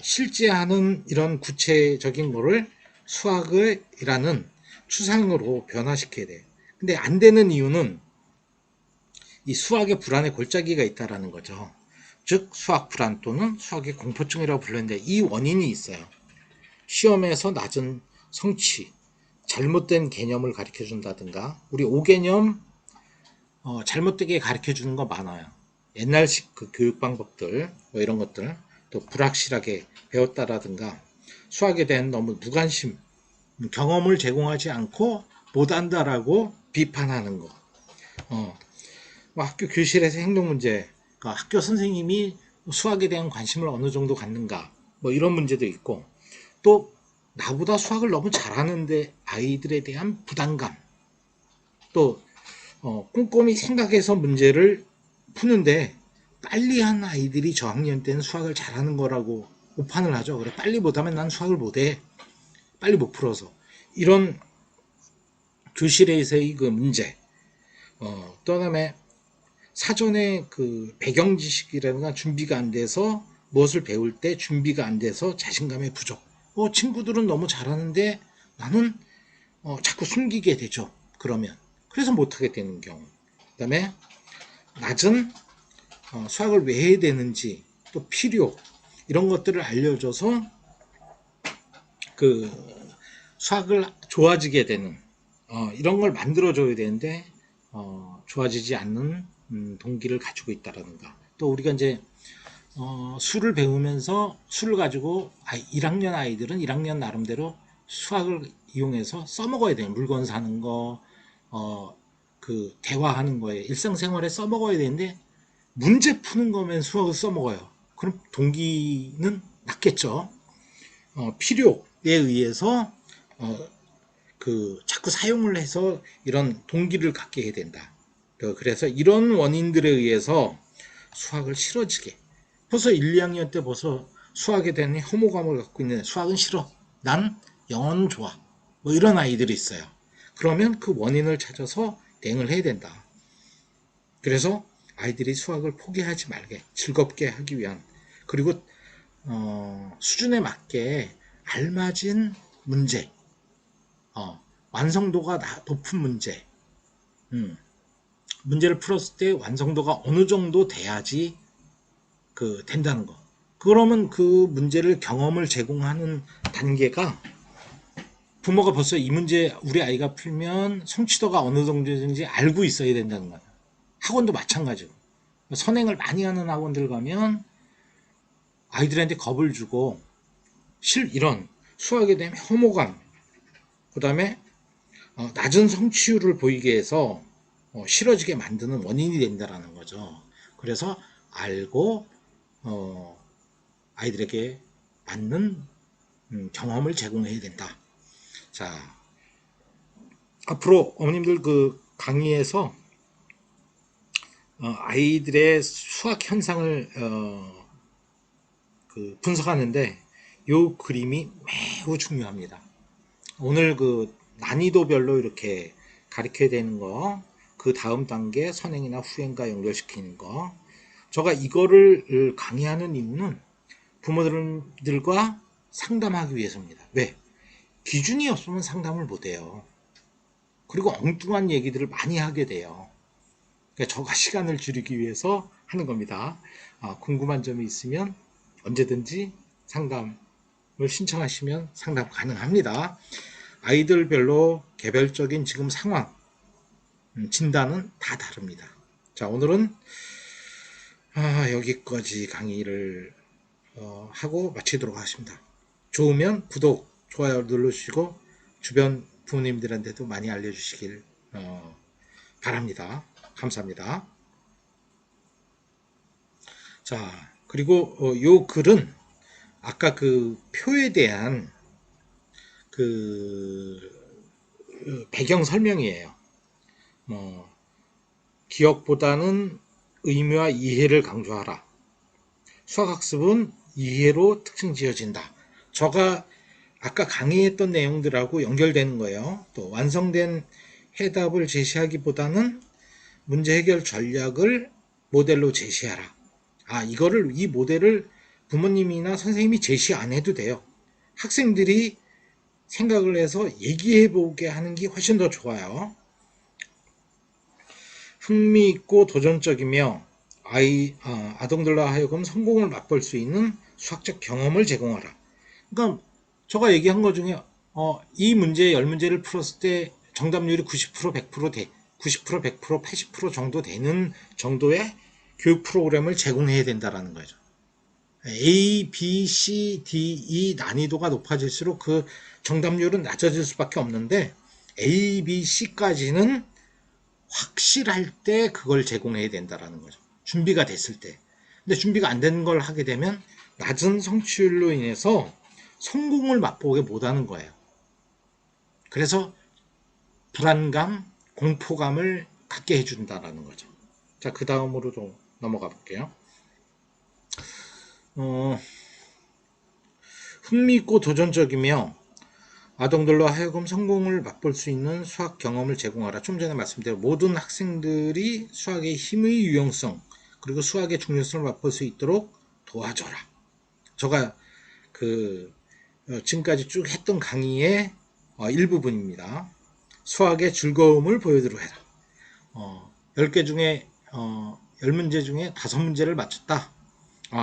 실제 하는 이런 구체적인 거를 수학이라는 추상으로 변화시켜야 돼요. 근데 안 되는 이유는 이 수학의 불안의 골짜기가 있다라는 거죠. 즉 수학 불안 또는 수학의 공포증이라고 불렀는데 이 원인이 있어요. 시험에서 낮은 성취, 잘못된 개념을 가르쳐 준다든가 우리 5개념 잘못되게 가르쳐 주는 거 많아요. 옛날식 그 교육 방법들 뭐 이런 것들 또 불확실하게 배웠다라든가 수학에 대한 너무 무관심 경험을 제공하지 않고 못한다라고 비판하는 거. 뭐 학교 교실에서 행동 문제, 그러니까 학교 선생님이 수학에 대한 관심을 어느 정도 갖는가, 뭐 이런 문제도 있고, 또 나보다 수학을 너무 잘하는데 아이들에 대한 부담감, 또 꼼꼼히 생각해서 문제를 푸는데 빨리 한 아이들이 저학년 때는 수학을 잘하는 거라고 오판을 하죠. 그래 빨리 못하면 난 수학을 못해, 빨리 못 풀어서. 이런 교실에서의 그 문제, 또 다음에 사전에 그 배경 지식이라든가 준비가 안 돼서 무엇을 배울 때 준비가 안 돼서 자신감의 부족. 친구들은 너무 잘하는데 나는 자꾸 숨기게 되죠. 그러면 그래서 못하게 되는 경우. 그다음에 낮은 수학을 왜 해야 되는지 또 필요 이런 것들을 알려줘서 그 수학을 좋아지게 되는 이런 걸 만들어줘야 되는데 좋아지지 않는 동기를 가지고 있다라든가 또 우리가 이제 수를 배우면서 수를 가지고 1학년 아이들은 1학년 나름대로 수학을 이용해서 써먹어야 돼요. 물건 사는 거, 그 대화하는 거에 일상생활에 써먹어야 되는데 문제 푸는 거면 수학을 써먹어요. 그럼 동기는 낮겠죠. 필요에 의해서 그 자꾸 사용을 해서 이런 동기를 갖게 해야 된다. 그래서 이런 원인들에 의해서 수학을 싫어지게 벌써 1, 2학년 때 벌써 수학에 대한 혐오감을 갖고 있는 수학은 싫어. 난 영어는 좋아. 뭐 이런 아이들이 있어요. 그러면 그 원인을 찾아서 대응을 해야 된다. 그래서 아이들이 수학을 포기하지 말게 즐겁게 하기 위한 그리고 수준에 맞게 알맞은 문제 완성도가 높은 문제 문제를 풀었을 때 완성도가 어느 정도 돼야지 된다는 거. 그러면 그 문제를 경험을 제공하는 단계가 부모가 벌써 이 문제 우리 아이가 풀면 성취도가 어느 정도인지 알고 있어야 된다는 거야. 학원도 마찬가지고 선행을 많이 하는 학원들 가면 아이들한테 겁을 주고 이런 수학에 대한 혐오감 그 다음에 낮은 성취율을 보이게 해서 싫어지게 만드는 원인이 된다는 거죠. 그래서 알고 아이들에게 맞는 경험을 제공해야 된다. 자, 앞으로 어머님들 그 강의에서 아이들의 수학 현상을 분석하는데 요 그림이 매우 중요합니다. 오늘 그 난이도별로 이렇게 가르쳐야 되는 거, 그 다음 단계 선행이나 후행과 연결시키는 거. 제가 이거를 강의하는 이유는 부모들과 상담하기 위해서입니다. 왜? 기준이 없으면 상담을 못해요. 그리고 엉뚱한 얘기들을 많이 하게 돼요. 그러니까 저가 시간을 줄이기 위해서 하는 겁니다. 궁금한 점이 있으면 언제든지 상담을 신청하시면 상담 가능합니다. 아이들별로 개별적인 지금 상황, 진단은 다 다릅니다. 자, 오늘은 여기까지 강의를 하고 마치도록 하겠습니다. 좋으면 구독, 좋아요 눌러주시고 주변 부모님들한테도 많이 알려주시길 바랍니다. 감사합니다. 자, 그리고 요 글은 아까 그 표에 대한 그 배경 설명이에요. 기억보다는 의미와 이해를 강조하라. 수학학습은 이해로 특징 지어진다. 저가 아까 강의했던 내용들하고 연결되는 거예요. 또 완성된 해답을 제시하기보다는 문제 해결 전략을 모델로 제시하라. 이 모델을 부모님이나 선생님이 제시 안 해도 돼요. 학생들이 생각을 해서 얘기해 보게 하는 게 훨씬 더 좋아요. 흥미있고 도전적이며 아동들로 하여금 성공을 맛볼 수 있는 수학적 경험을 제공하라. 그러니까 제가 얘기한 것 중에 이 문제 10문제를 풀었을 때 정답률이 90% 100% 90% 100% 80% 정도 되는 정도의 교육 프로그램을 제공해야 된다는 거죠. A, B, C, D, E 난이도가 높아질수록 그 정답률은 낮아질 수밖에 없는데 A, B, C까지는 확실할 때 그걸 제공해야 된다는 거죠. 준비가 됐을 때. 근데 준비가 안 되는 걸 하게 되면 낮은 성취율로 인해서 성공을 맛보게 못하는 거예요. 그래서 불안감, 공포감을 갖게 해준다는 거죠. 자, 그 다음으로 좀 넘어가 볼게요. 흥미있고 도전적이며 아동들로 하여금 성공을 맛볼 수 있는 수학 경험을 제공하라. 좀 전에 말씀드린 모든 학생들이 수학의 힘의 유용성 그리고 수학의 중요성을 맛볼 수 있도록 도와줘라. 제가 지금까지 쭉 했던 강의의 일부분입니다. 수학의 즐거움을 보여드리려 해라. 10개 중에 10문제 중에 5문제를 맞췄다.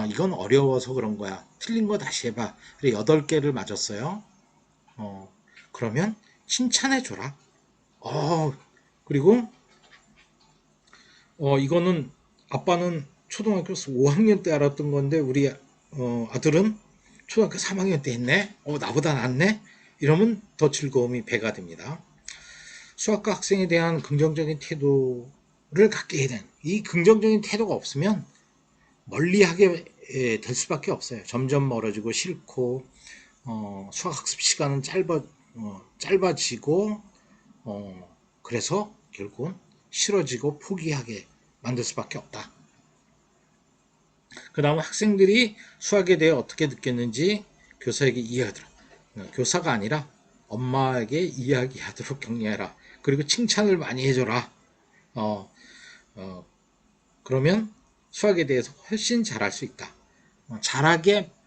이건 어려워서 그런 거야. 틀린 거 다시 해봐. 8개를 맞았어요. 그러면 칭찬해줘라. 그리고 이거는 아빠는 초등학교 5학년 때 알았던 건데 우리 아들은 초등학교 3학년 때 했네. 나보다 낫네. 이러면 더 즐거움이 배가 됩니다. 수학과 학생에 대한 긍정적인 태도를 갖게 해야 되는, 이 긍정적인 태도가 없으면 멀리하게 될 수밖에 없어요. 점점 멀어지고 싫고 수학학습 시간은 짧아지고 그래서 결국은 싫어지고 포기하게 만들 수밖에 없다. 그 다음 학생들이 수학에 대해 어떻게 느꼈는지 교사에게 이해하도록, 교사가 아니라 엄마에게 이야기하도록 격려해라. 그리고 칭찬을 많이 해줘라. 그러면 수학에 대해서 훨씬 잘할 수 있다.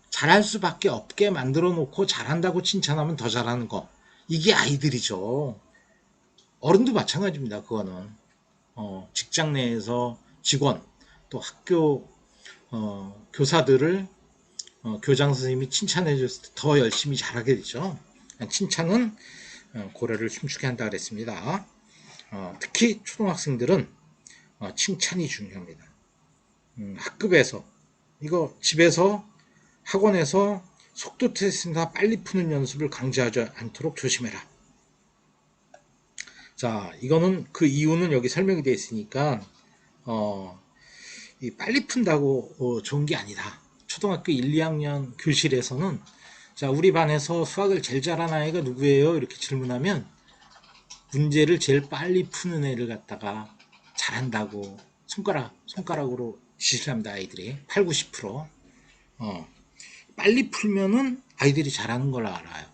잘할 수밖에 없게 만들어 놓고 잘한다고 칭찬하면 더 잘하는 거. 이게 아이들이죠. 어른도 마찬가지입니다. 그거는 직장 내에서 직원 또 학교 교사들을 교장 선생님이 칭찬해 줬을 때 더 열심히 잘하게 되죠. 칭찬은 고래를 춤추게 한다 그랬습니다. 특히 초등학생들은 칭찬이 중요합니다. 학급에서 이거 집에서 학원에서 속도 테스트나 빨리 푸는 연습을 강제하지 않도록 조심해라. 자, 이거는 그 이유는 여기 설명이 되어 있으니까 이 빨리 푼다고 좋은 게 아니다. 초등학교 1, 2학년 교실에서는 자, 우리 반에서 수학을 제일 잘하는 아이가 누구예요? 이렇게 질문하면 문제를 제일 빨리 푸는 애를 갖다가 잘한다고 손가락으로 지시합니다. 아이들이 8, 90%. 빨리 풀면은 아이들이 잘하는 걸 알아요.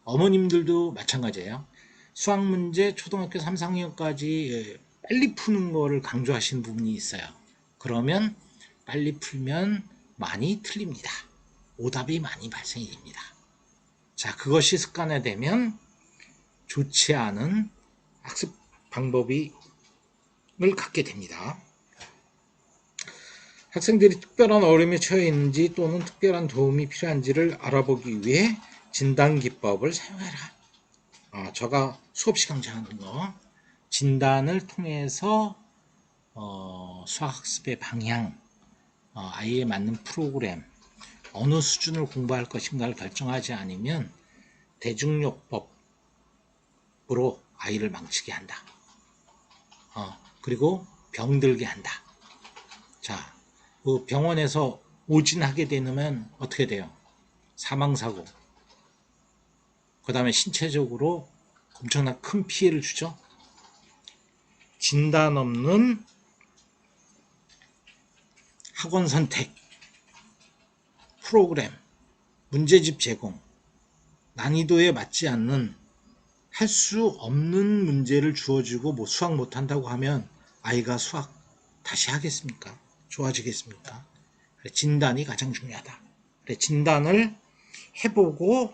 어머님들도 마찬가지예요. 수학 문제 초등학교 3, 4학년까지 빨리 푸는 거를 강조하시는 부분이 있어요. 그러면 빨리 풀면 많이 틀립니다. 오답이 많이 발생이 됩니다. 자, 그것이 습관화되면 좋지 않은 학습 방법을 갖게 됩니다. 학생들이 특별한 어려움에 처해 있는지 또는 특별한 도움이 필요한지를 알아보기 위해 진단기법을 사용해라. 제가 수없이 강조하는 거. 진단을 통해서 수학학습의 방향, 아이에 맞는 프로그램, 어느 수준을 공부할 것인가를 결정하지 않으면 대중요법으로 아이를 망치게 한다. 그리고 병들게 한다. 자, 그 병원에서 오진하게 되면 어떻게 돼요? 사망사고. 그 다음에 신체적으로 엄청난 큰 피해를 주죠. 진단 없는 학원 선택, 프로그램, 문제집 제공, 난이도에 맞지 않는 할 수 없는 문제를 주어지고 뭐 수학 못한다고 하면 아이가 수학 다시 하겠습니까? 좋아지겠습니까? 그래, 진단이 가장 중요하다. 그래, 진단을 해보고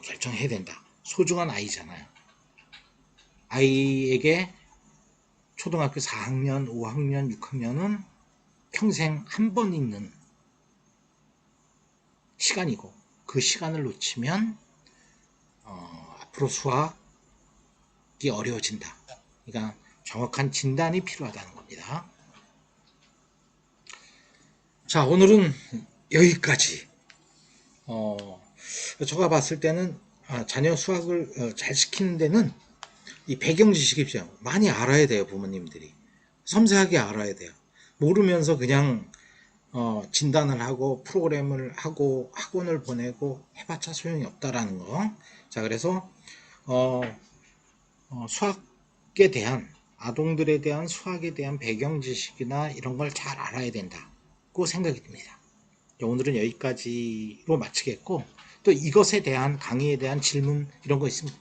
결정해야 된다. 소중한 아이잖아요. 아이에게 초등학교 4학년, 5학년, 6학년은 평생 한 번 있는 시간이고 그 시간을 놓치면 앞으로 수학이 어려워진다. 그러니까 정확한 진단이 필요하다는 겁니다. 자, 오늘은 여기까지. 제가 봤을 때는 자녀 수학을 잘 시키는 데는 이 배경 지식이 필요해요. 많이 알아야 돼요. 부모님들이 섬세하게 알아야 돼요. 모르면서 그냥 진단을 하고 프로그램을 하고 학원을 보내고 해봤자 소용이 없다라는 거. 자, 그래서 수학에 대한 아동들에 대한 수학에 대한 배경 지식이나 이런 걸 잘 알아야 된다고 생각이 듭니다. 오늘은 여기까지로 마치겠고, 또 이것에 대한 강의에 대한 질문 이런 거 있으면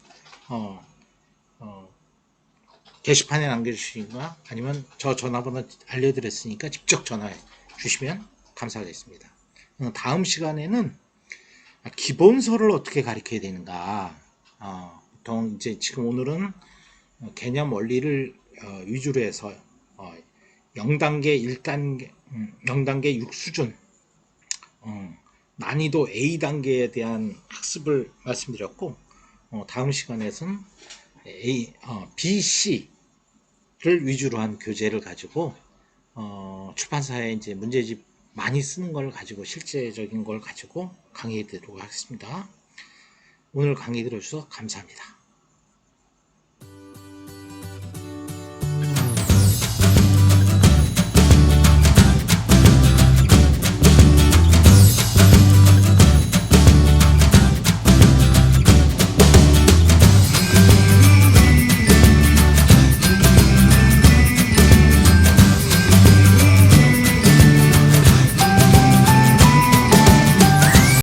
게시판에 남겨주시거나 아니면 저 전화번호 알려드렸으니까 직접 전화해 주시면 감사하겠습니다. 다음 시간에는 기본서를 어떻게 가르쳐야 되는가. 보통 이제 지금 오늘은 개념 원리를 위주로 해서 0단계, 1단계, 0단계 6수준 난이도 A단계에 대한 학습을 말씀드렸고, 다음 시간에서는 B, C를 위주로 한 교재를 가지고 출판사에 이제 문제집 많이 쓰는 걸 가지고 실제적인 걸 가지고 강의해 드리도록 하겠습니다. 오늘 강의 들어주셔서 감사합니다.